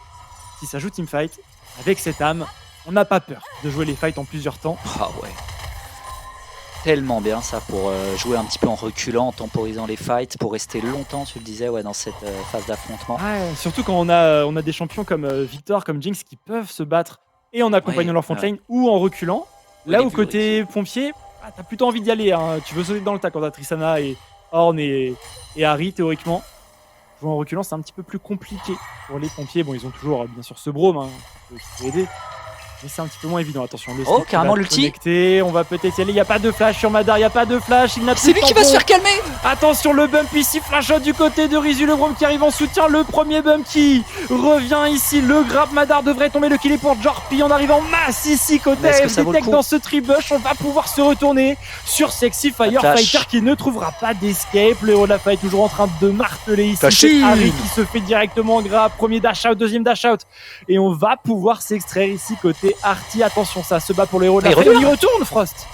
si ça joue teamfight, avec cette âme, on n'a pas peur de jouer les fights en plusieurs temps. Ah ouais. Tellement bien ça pour jouer un petit peu en reculant, en temporisant les fights, pour rester longtemps, tu le disais, ouais, dans cette phase d'affrontement. Ouais, surtout quand on a des champions comme Victor, comme Jinx qui peuvent se battre et en accompagnant Ouais, leur frontline ou en reculant. Au Là où début, côté pompier, t'as plutôt envie d'y aller. Hein. Tu veux sauter dans le tas quand t'as Tristana et Ornn et Harry théoriquement. Jouer en reculant, c'est un petit peu plus compliqué pour les pompiers. Bon, ils ont toujours bien sûr ce Braum hein, qui peut aider. Mais c'est un petit peu moins évident. Attention, le Oh, stick carrément va l'ulti. connecter. On va peut-être y aller. Il n'y a pas de flash sur Madar. Il n'y a pas de flash. Il n'a plus C'est de lui qui va se tampon. faire calmer. Attention, le bump ici. Flash out du côté de Rizu. Le Braum qui arrive en soutien. Le premier bump qui revient ici. Le grab Madar devrait tomber. Le kill est pour Jorpi. On arrive en masse ici côté Mais est-ce que ça vaut AFD le Tech coup dans ce tribush. On va pouvoir se retourner sur Sexy Firefighter qui ne trouvera pas d'escape. Le héros de la fight toujours en train de marteler ici. Tachine. C'est Harry qui se fait directement grab. Premier dash out, deuxième dash out. Et on va pouvoir s'extraire ici côté Arty. Attention, ça se bat pour le héros de la Il fight. revient. On y retourne, Frost.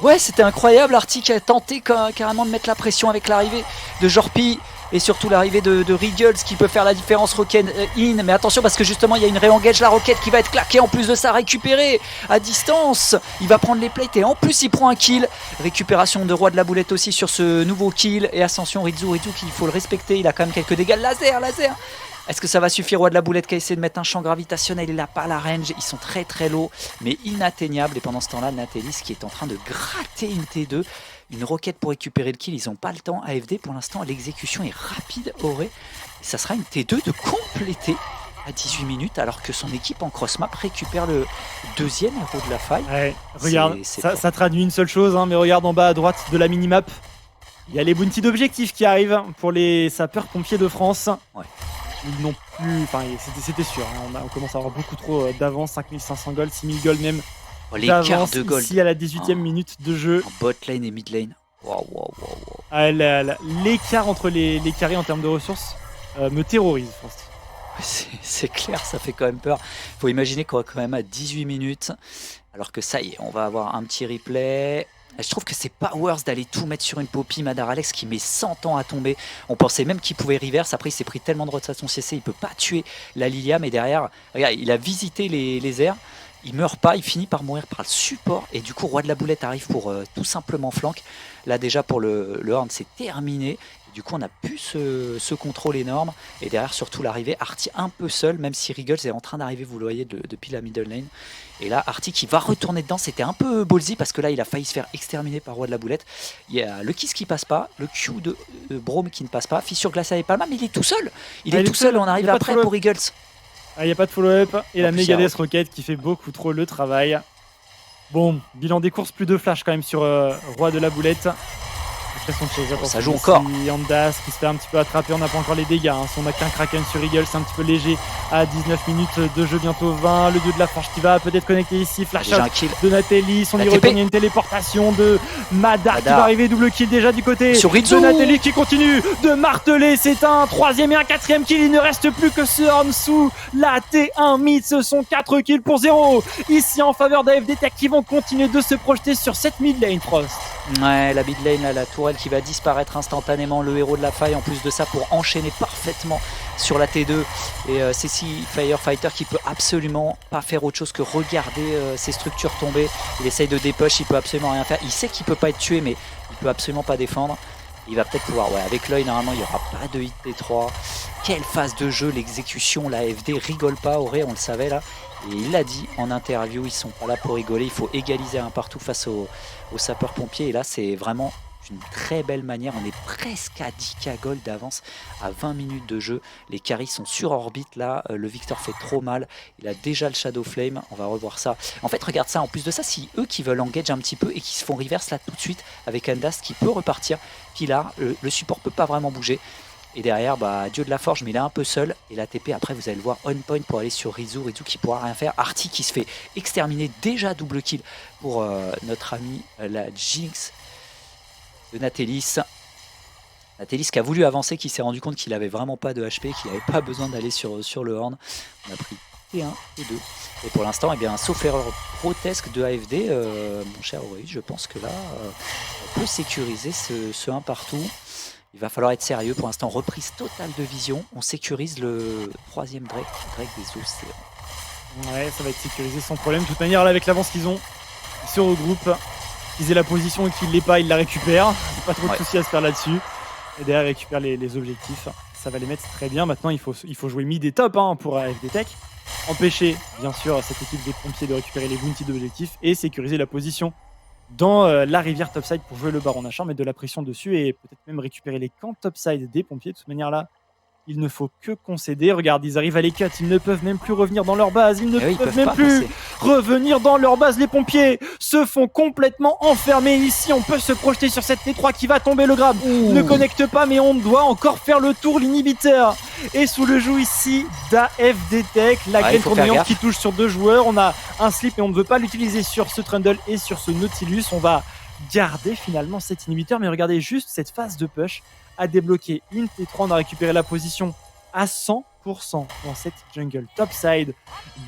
Ouais, c'était incroyable. Arty qui a tenté carrément de mettre la pression avec l'arrivée de Jorpi et surtout l'arrivée de Riggles qui peut faire la différence Rocket in. Mais attention parce que justement il y a une réengage la Rocket qui va être claquée. En plus de ça, récupérée à distance. Il va prendre les plates et en plus il prend un kill. Récupération de Roi de la Boulette aussi sur ce nouveau kill. Et ascension Rizu qu'il faut le respecter. Il a quand même quelques dégâts. Laser. Est-ce que ça va suffire? Roi de la Boulette qui a essayé de mettre un champ gravitationnel, il n'a pas la range, ils sont très très low, mais inatteignables. Et pendant ce temps-là, Natelis qui est en train de gratter une T2, une roquette pour récupérer le kill, ils n'ont pas le temps. AFD pour l'instant, l'exécution est rapide, Auré. Et ça sera une T2 de compléter à 18 minutes, alors que son équipe en cross-map récupère le deuxième héros de la faille. Ouais, regarde, C'est ça, ça traduit une seule chose, hein, mais regarde en bas à droite de la minimap. Il y a les bounties d'objectifs qui arrivent pour les sapeurs-pompiers de France. Ouais. Ils n'ont plus. Enfin, c'était sûr. Hein, on commence à avoir beaucoup trop d'avance. 5500 gold, 6000 gold même. Oh, l'écart D'avance de gold ici à la 18e minute de jeu. en bot lane et mid lane. Waouh. Ah, l'écart entre les carrés en termes de ressources me terrorise, Frost. C'est clair, ça fait quand même peur. Faut imaginer qu'on est quand même à 18 minutes. Alors que ça y est, on va avoir un petit replay. Je trouve que c'est pas worth d'aller tout mettre sur une Poppy. Madar Alex qui met 100 ans à tomber. On pensait même qu'il pouvait reverse. Après, il s'est pris tellement de rotation CC, il peut pas tuer la Lilia. Mais derrière, regarde, il a visité les airs. Il meurt pas, il finit par mourir par le support. Et du coup, Roi de la Boulette arrive pour tout simplement flank. Là, déjà, pour le Horn, c'est terminé. Et du coup, on a plus ce contrôle énorme. Et derrière, surtout l'arrivée, Arty un peu seul, même si Riggles est en train d'arriver, vous le voyez, depuis la middle lane. Et là, Arty qui va retourner dedans, c'était un peu ballsy parce que là, il a failli se faire exterminer par Roi de la Boulette. Il y a le Kiss qui passe pas, le Q de Braum qui ne passe pas, fissure glacée avec Palma, mais il est tout seul. Il est tout seul, on arrive après pour Riggles. Il n'y a pas de follow-up. Et En la plus, il y a Megadeth Rocket qui fait beaucoup trop le travail. Bon, bilan des courses, plus de flash quand même sur Roi de la Boulette. Après son chase, Ça attention joue ici, encore. Yandas qui se fait un petit peu attraper, on n'a pas encore les dégâts. Hein. Si on n'a qu'un Kraken sur Eagle, c'est un petit peu léger. À 19 minutes de jeu, bientôt 20. Le dieu de la forge qui va peut-être connecter ici. Flash Déjà out un kill. de Natelis. On La y TP. retourne, il y a une téléportation de Madar qui Madar. va arriver. Double kill déjà du côté Sur Rizu. de Natelis qui continue de marteler. C'est un troisième et un quatrième kill. Il ne reste plus que ce Horn sous la T1 mid. Ce sont 4 kills pour 0. Ici en faveur d'AFD Tech qui vont continuer de se projeter sur cette mid lane, Frost. Ouais, la mid lane, là, la tourelle qui va disparaître instantanément, le héros de la faille en plus de ça pour enchaîner parfaitement sur la T2 et Ceci Firefighter qui peut absolument pas faire autre chose que regarder ses structures tomber. Il essaye de dépush, il peut absolument rien faire, il sait qu'il peut pas être tué mais il peut absolument pas défendre. Il va peut-être pouvoir, ouais, avec l'œil normalement il n'y aura pas de hit T3. Quelle phase de jeu, l'exécution, la FD rigole pas, Auré, on le savait là. Et il l'a dit en interview, ils sont pas là pour rigoler, il faut égaliser un partout face aux sapeurs-pompiers. Et là, c'est vraiment une très belle manière. On est presque à 10k gold d'avance à 20 minutes de jeu. Les carries sont sur orbite là. Le Victor fait trop mal. Il a déjà le Shadow Flame. On va revoir ça. En fait, regarde ça. En plus de ça, si eux qui veulent engage un petit peu et qui se font reverse là tout de suite avec Andas qui peut repartir. Pilar, le support peut pas vraiment bouger. Et derrière, bah, Dieu de la Forge, mais il est un peu seul. Et la TP, après, vous allez le voir on point pour aller sur Rizu. Rizu qui pourra rien faire. Arty qui se fait exterminer. Déjà double kill pour notre ami la Jinx de Natelis. Natelis qui a voulu avancer, qui s'est rendu compte qu'il avait vraiment pas de HP, qu'il n'avait pas besoin d'aller sur le Horn. On a pris T1, T2. Et pour l'instant, eh bien, sauf erreur grotesque de AFD, mon cher Auréus, je pense que là, on peut sécuriser ce 1 partout. Il va falloir être sérieux. Pour l'instant, reprise totale de vision. On sécurise le 3e Drake, Drake des océans. Ouais, ça va être sécurisé sans problème. De toute manière, là, avec l'avance qu'ils ont, ils se regroupent. Qu'ils aient la position et qu'ils ne l'aient pas, ils la récupèrent. Pas trop de soucis à se faire là-dessus. Et derrière, ils récupèrent les objectifs. Ça va les mettre très bien. Maintenant, il faut jouer mid et top pour AFD Tech. Empêcher, bien sûr, cette équipe des pompiers de récupérer les bounties d'objectifs et sécuriser la position dans la rivière topside pour jouer le baron Nashor, mettre de la pression dessus et peut-être même récupérer les camps topside des pompiers. De toute manière, là, il ne faut que concéder. Regarde, ils arrivent à les cut, ils ne peuvent même plus revenir dans leur base, ils ne peuvent même plus revenir dans leur base. Les pompiers se font complètement enfermer ici. On peut se projeter sur cette T3 qui va tomber. Le grab ne connecte pas, mais on doit encore faire le tour. L'inhibiteur est sous le joug ici d'AFD Tech. La graine tournante qui touche sur 2 joueurs. On a un slip et on ne veut pas l'utiliser sur ce Trundle et sur ce Nautilus. On va garder finalement cet inhibiteur, mais regardez juste cette phase de push à débloquer une T3. On a récupéré la position à 100% dans cette jungle topside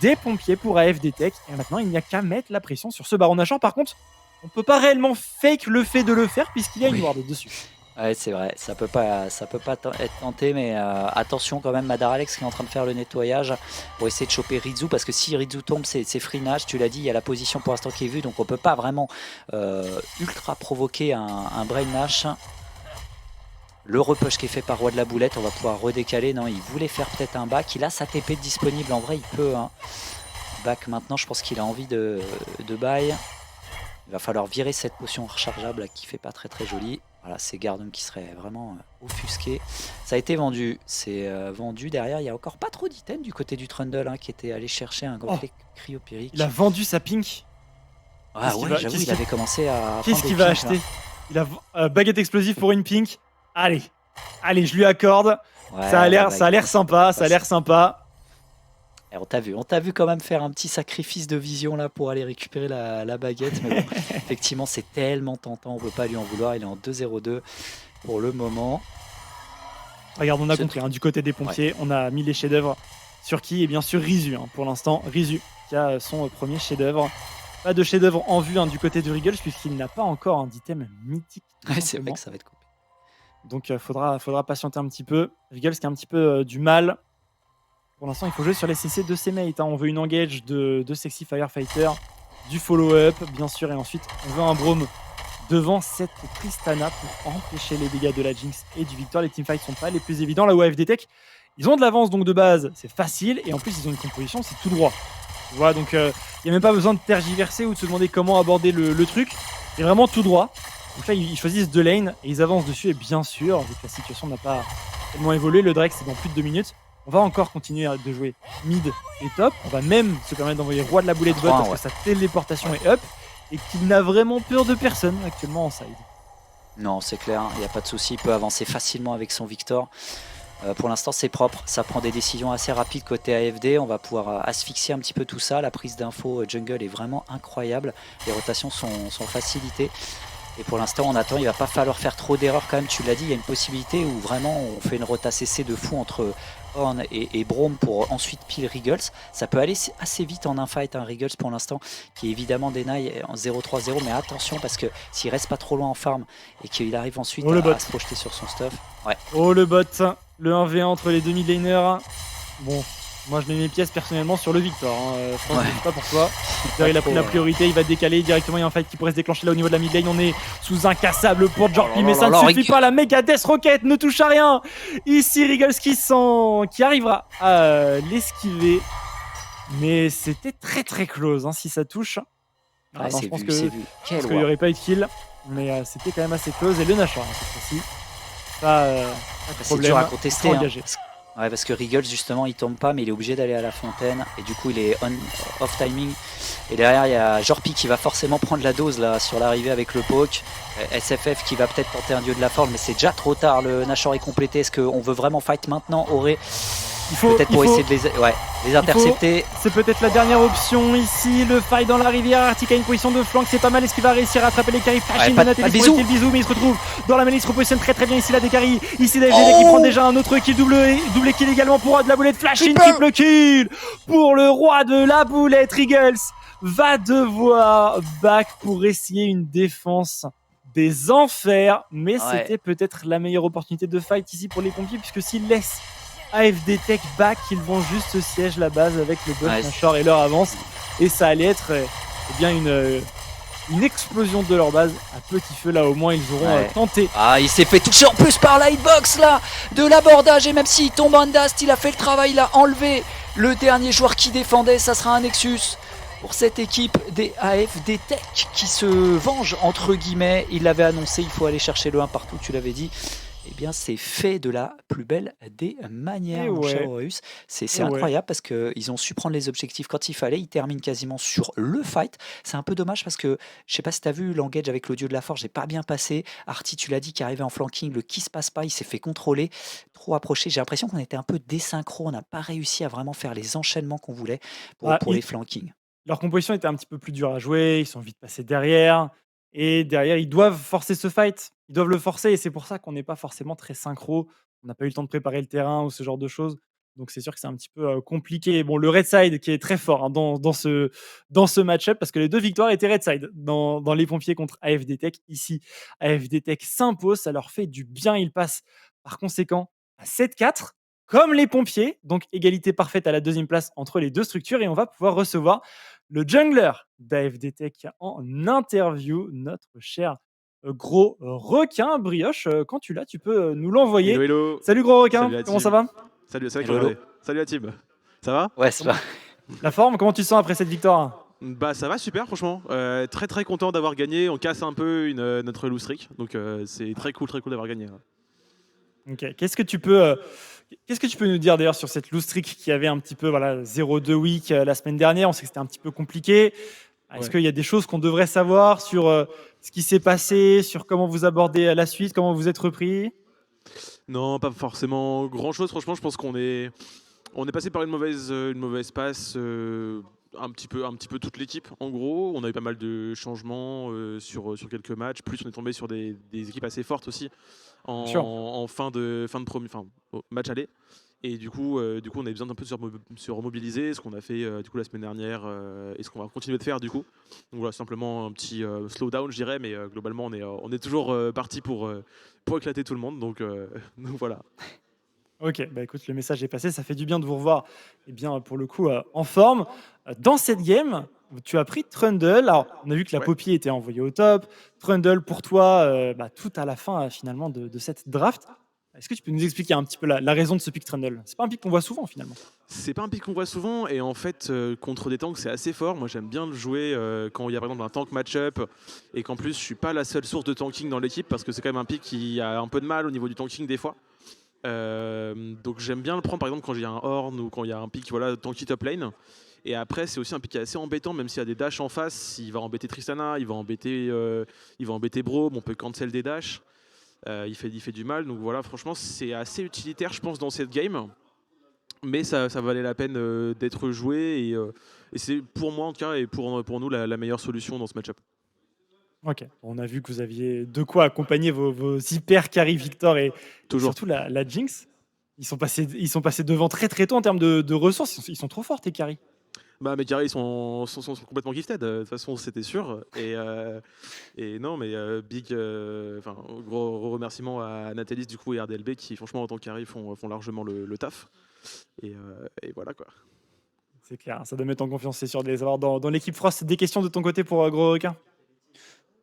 des pompiers pour AFD Tech. Et maintenant, il n'y a qu'à mettre la pression sur ce baron Nashor. Par contre, on ne peut pas réellement fake le fait de le faire puisqu'il y a une ward dessus. Ouais, c'est vrai, ça peut pas être tenté, mais attention quand même, Madar Alex qui est en train de faire le nettoyage pour essayer de choper Rizou, parce que si Rizou tombe, c'est free Nash, tu l'as dit, il y a la position pour l'instant qui est vue, donc on peut pas vraiment ultra provoquer un brain Nash. Le repush qui est fait par Roi de la Boulette, on va pouvoir redécaler. Non, il voulait faire peut-être un back. Il a sa TP disponible. En vrai, il peut. Back maintenant, je pense qu'il a envie de buy. Il va falloir virer cette potion rechargeable là, qui fait pas très très joli. Voilà, c'est Gardum qui serait vraiment offusqué. Ça a été vendu. C'est vendu. Derrière, il n'y a encore pas trop d'items du côté du Trundle qui était allé chercher un gros cryopérique. Il a vendu sa pink. Ah ouais, j'avoue, il avait commencé à. Qu'est-ce qu'il va acheter? Il a baguette explosive pour une pink. Allez, je lui accorde. Ouais, ça a l'air sympa, ça a l'air sympa. Et on t'a vu quand même faire un petit sacrifice de vision là pour aller récupérer la baguette. Mais bon, effectivement, c'est tellement tentant, on peut pas lui en vouloir. Il est en 2-0-2 pour le moment. Regarde, on a compris, du côté des pompiers, on a mis les chefs-d'œuvre sur qui? Et bien sûr Rizou, pour l'instant. Rizou qui a son premier chef-d'œuvre. Pas de chef-d'œuvre en vue du côté de Riggles puisqu'il n'a pas encore d'item mythique. Ouais, c'est vrai que ça va être coupé. Donc faudra patienter un petit peu. Riggles qui a un petit peu du mal. Pour l'instant, il faut jouer sur les CC de ses mates. On veut une engage de Sexy Firefighter, du follow-up, bien sûr, et ensuite, on veut un Braum devant cette Tristana pour empêcher les dégâts de la Jinx et du Victoire. Les teamfights sont pas les plus évidents. Là où AFD Tech, ils ont de l'avance, donc de base, c'est facile, et en plus, ils ont une composition, c'est tout droit. Voilà, donc il n'y a même pas besoin de tergiverser ou de se demander comment aborder le truc. C'est vraiment tout droit. Donc là, ils choisissent 2 lanes et ils avancent dessus. Et bien sûr, vu que la situation n'a pas tellement évolué, le Drake, c'est dans plus de 2 minutes. On va encore continuer de jouer mid et top. On va même se permettre d'envoyer Roi de la Boulette bot parce que sa téléportation est up. Et qu'il n'a vraiment peur de personne actuellement en side. Non, c'est clair, il n'y a pas de souci. Il peut avancer facilement avec son Victor. Pour l'instant, c'est propre. Ça prend des décisions assez rapides côté AFD. On va pouvoir asphyxier un petit peu tout ça. La prise d'info jungle est vraiment incroyable. Les rotations sont facilitées. Et pour l'instant, on attend. Il va pas falloir faire trop d'erreurs quand même. Tu l'as dit, il y a une possibilité où vraiment on fait une rota CC de fou entre Horn et Braum pour ensuite pile Riggles. Ça peut aller assez vite en un fight, Riggles pour l'instant, qui est évidemment deny en 0-3-0. Mais attention parce que s'il reste pas trop loin en farm et qu'il arrive ensuite à se projeter sur son stuff. Ouais. Oh le bot, le 1v1 entre les deux mid laners. Bon. Moi je mets mes pièces personnellement sur le Victor. Je sais pas pourquoi. Il a pris la priorité, il va décaler directement. Il y a un fight qui pourrait se déclencher là au niveau de la mid lane. On est sous incassable pour Jorpy, mais ça ne suffit pas. La méga Death Rocket ne touche à rien. Ici Riggles qui arrivera à l'esquiver. Mais c'était très très close si ça touche. Ouais, je pense qu'il n'y aurait pas eu de kill. Mais c'était quand même assez close. Et le Nashor cette fois-ci. Pas de c'est problème. dur à contester. Ouais, parce que Riggles justement il tombe pas, mais il est obligé d'aller à la fontaine et du coup il est off timing. Et derrière il y a Jorpy qui va forcément prendre la dose là sur l'arrivée avec le poke. SFF qui va peut-être tenter un dieu de la forme, mais c'est déjà trop tard. Le Nashor est complété. Est-ce qu'on veut vraiment fight maintenant? Auré Il faut, Peut-être il pour faut, essayer de les il faut. intercepter. C'est peut-être la dernière option ici. Le fight dans la rivière. Arctic a une position de flanc. C'est pas mal. Est-ce qu'il va réussir à attraper les carries? Flashing pas de de Natelis bisou. pour essayer le bisou, mais il se retrouve dans la mêlée. Il se repositionne très très bien ici. La Dekari. Ici, DFDD qui prend déjà un autre kill. Double kill également pour de la boulette. Flashing, triple kill pour le roi de la boulette. Eagles va devoir back pour essayer une défense des enfers, mais Ouais. c'était peut-être la meilleure opportunité de fight ici pour les pompiers, puisque s'ils laissent AFD Tech back, ils vont juste siège la base avec le buff Nashor et leur avance, et ça allait être bien une explosion de leur base à petit feu. Là au moins ils auront tenté. Ah, il s'est fait toucher en plus par la hitbox là de l'abordage, et même s'il tombe en dast, il a fait le travail, il a enlevé le dernier joueur qui défendait. Ça sera un Nexus pour cette équipe des AFD Tech qui se venge entre guillemets. Il l'avait annoncé, il faut aller chercher le 1 partout, tu l'avais dit. Eh bien, c'est fait de la plus belle des manières, mon cher Aureus. C'est incroyable parce qu'ils ont su prendre les objectifs quand il fallait. Ils terminent quasiment sur le fight. C'est un peu dommage parce que, je sais pas si tu as vu, l'engage avec l'audio de la forge n'est pas bien passé. Arty, tu l'as dit, qui arrivait en flanking, le qui se passe pas, il s'est fait contrôler, trop approché. J'ai l'impression qu'on était un peu désynchro. On n'a pas réussi à vraiment faire les enchaînements qu'on voulait pour les flankings. Leur composition était un petit peu plus dure à jouer. Ils sont vite passés derrière. Et derrière, ils doivent forcer ce fight. Ils doivent le forcer. Et c'est pour ça qu'on n'est pas forcément très synchro. On n'a pas eu le temps de préparer le terrain ou ce genre de choses. Donc c'est sûr que c'est un petit peu compliqué. Bon, le Red Side qui est très fort dans ce match-up, parce que les deux victoires étaient Red Side dans les pompiers contre AFD Tech. Ici, AFD Tech s'impose. Ça leur fait du bien. Ils passent par conséquent à 7-4, comme les pompiers. Donc égalité parfaite à la deuxième place entre les deux structures. Et on va pouvoir recevoir le jungler d'AFD Tech en interview, notre cher gros requin. Brioche, quand tu l'as, tu peux nous l'envoyer. Hello, hello. Salut gros requin, Salut comment ça va? Salut, c'est vrai que salut la team. Ça va? Ouais, ça va. La forme, comment tu te sens après cette victoire? Bah ça va super franchement, très très content d'avoir gagné, on casse un peu notre lose streak, donc c'est très cool d'avoir gagné. Ok, qu'est-ce que tu peux nous dire d'ailleurs sur cette lose streak qui avait un petit peu 0-2 week la semaine dernière? On sait que c'était un petit peu compliqué. Est-ce qu'il y a des choses qu'on devrait savoir sur ce qui s'est passé, sur comment vous abordez la suite, comment vous êtes repris? Non, pas forcément grand chose, franchement je pense qu'on est passé par une mauvaise passe, un petit peu toute l'équipe en gros. On a eu pas mal de changements sur quelques matchs, plus on est tombé sur des équipes assez fortes aussi en fin de premier, match aller. Et du coup, on a besoin d'un peu de se remobiliser, ce qu'on a fait du coup la semaine dernière et ce qu'on va continuer de faire du coup. Donc voilà, simplement un petit slowdown, je dirais, mais globalement, on est toujours parti pour éclater tout le monde. Donc voilà. Ok, bah écoute, le message est passé, ça fait du bien de vous revoir, pour le coup, en forme. Dans cette game, tu as pris Trundle. Alors, on a vu que la Poppy était envoyée au top. Trundle, pour toi, tout à la fin, finalement, de cette draft. Est-ce que tu peux nous expliquer un petit peu la raison de ce pick Trundle? C'est pas un pick qu'on voit souvent, finalement. C'est pas un pick qu'on voit souvent, et en fait, contre des tanks, c'est assez fort. Moi, j'aime bien le jouer quand il y a par exemple un tank match-up, et qu'en plus, je suis pas la seule source de tanking dans l'équipe, parce que c'est quand même un pick qui a un peu de mal au niveau du tanking des fois. Donc j'aime bien le prendre par exemple quand j'ai un Horn ou quand il y a un pick tanky top lane. Et après c'est aussi un pick qui est assez embêtant, même s'il y a des dashs en face. Il va embêter Tristana, il va embêter Braum, on peut cancel des dashs. Il fait du mal, donc voilà, franchement c'est assez utilitaire je pense dans cette game. Mais ça valait la peine d'être joué, et c'est pour moi en tout cas et pour nous la meilleure solution dans ce match-up. Ok, on a vu que vous aviez de quoi accompagner vos hyper carry Victor et surtout la Jinx. Ils sont passés devant très très tôt en termes de ressources. Ils sont trop forts, tes carry. Bah mes carrés sont complètement gifted, de toute façon c'était sûr. Et non mais gros remerciement à Natalis du coup et RDLB qui franchement en tant que carré font largement le taf. Et voilà quoi. C'est clair, ça doit mettre en confiance, c'est sûr, de les avoir dans l'équipe Frost. Des questions de ton côté pour Gros Requin?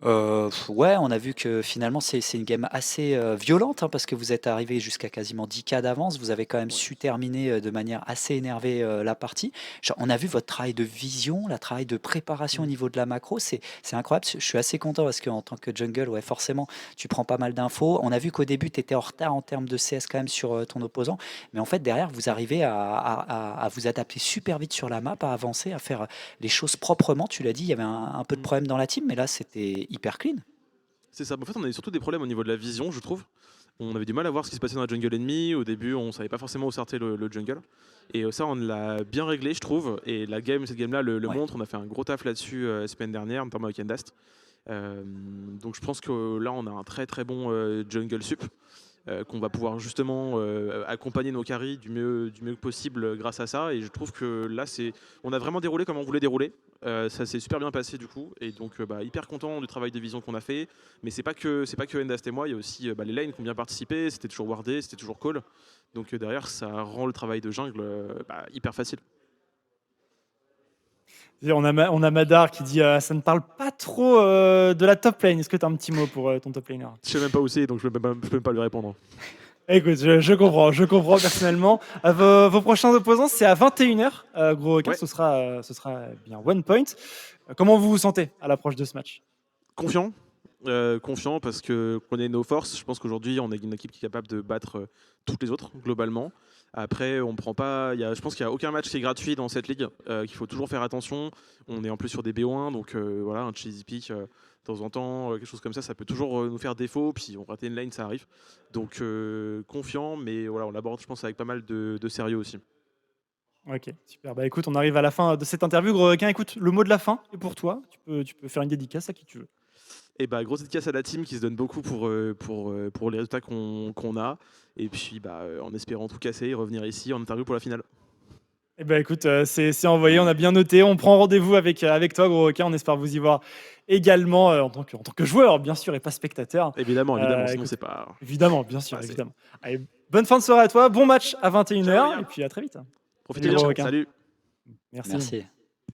Ouais, on a vu que finalement c'est une game assez violente, parce que vous êtes arrivé jusqu'à quasiment 10K d'avance. Vous avez quand même su terminer de manière assez énervée la partie. On a vu votre travail de vision, la travail de préparation au niveau de la macro. C'est incroyable. Je suis assez content parce qu'en tant que jungle, ouais, forcément, tu prends pas mal d'infos. On a vu qu'au début, tu étais en retard en termes de CS quand même sur ton opposant. Mais en fait, derrière, vous arrivez à vous adapter super vite sur la map, à avancer, à faire les choses proprement. Tu l'as dit, il y avait un peu de problème dans la team, mais là, c'était hyper clean. C'est ça. En fait, on a surtout des problèmes au niveau de la vision, je trouve. On avait du mal à voir ce qui se passait dans la jungle ennemie. Au début, on savait pas forcément où sortait le jungle. Et ça, on l'a bien réglé, je trouve. Et cette game-là le Ouais. montre. On a fait un gros taf là-dessus la semaine dernière, notamment avec Endast. Donc je pense que là, on a un très très bon jungle sup qu'on va pouvoir justement accompagner nos carries du mieux possible grâce à ça. Et je trouve que là, on a vraiment déroulé comme on voulait dérouler. Ça s'est super bien passé du coup. Et donc hyper content du travail de vision qu'on a fait. Mais c'est pas que Endast et moi, il y a aussi les lanes qui ont bien participé. C'était toujours wardé, c'était toujours call. Donc derrière, ça rend le travail de jungle hyper facile. Et on a Madar qui dit ça ne parle pas trop de la top lane. Est-ce que tu as un petit mot pour ton top laner? Je sais même pas où c'est, donc je peux même pas lui répondre. Écoute, je comprends personnellement. Vos prochains opposants, c'est à 21h. Gros requin, Ouais. ce sera bien one point. Comment vous vous sentez à l'approche de ce match? Confiant. Confiant parce que connaît nos forces. Je pense qu'aujourd'hui, on est une équipe qui est capable de battre toutes les autres, globalement. Après, on prend pas. Je pense qu'il n'y a aucun match qui est gratuit dans cette ligue, qu'il faut toujours faire attention. On est en plus sur des BO1, donc voilà, un cheesy pick de temps en temps, quelque chose comme ça peut toujours nous faire défaut. Puis on rate une lane, ça arrive. Donc confiant, mais voilà, on l'aborde, je pense, avec pas mal de sérieux aussi. Ok, super. Bah écoute, on arrive à la fin de cette interview. Gros requin, écoute, le mot de la fin est pour toi. Tu peux faire une dédicace à qui tu veux. Et grosse dédicace à la team qui se donne beaucoup pour les résultats qu'on a. Et puis en espérant tout casser et revenir ici en interview pour la finale. Eh ben écoute, c'est envoyé, on a bien noté. On prend rendez-vous avec toi, Gros requin. On espère vous y voir également en tant que joueur, bien sûr, et pas spectateur. Évidemment, sinon Écoute, c'est pas. évidemment, bien sûr, Ouais, évidemment. Allez, bonne fin de soirée à toi, bon match à Ciao, 21h, les et gars. puis à très vite. Profitez Gros bien. requin. Salut. Merci. Merci.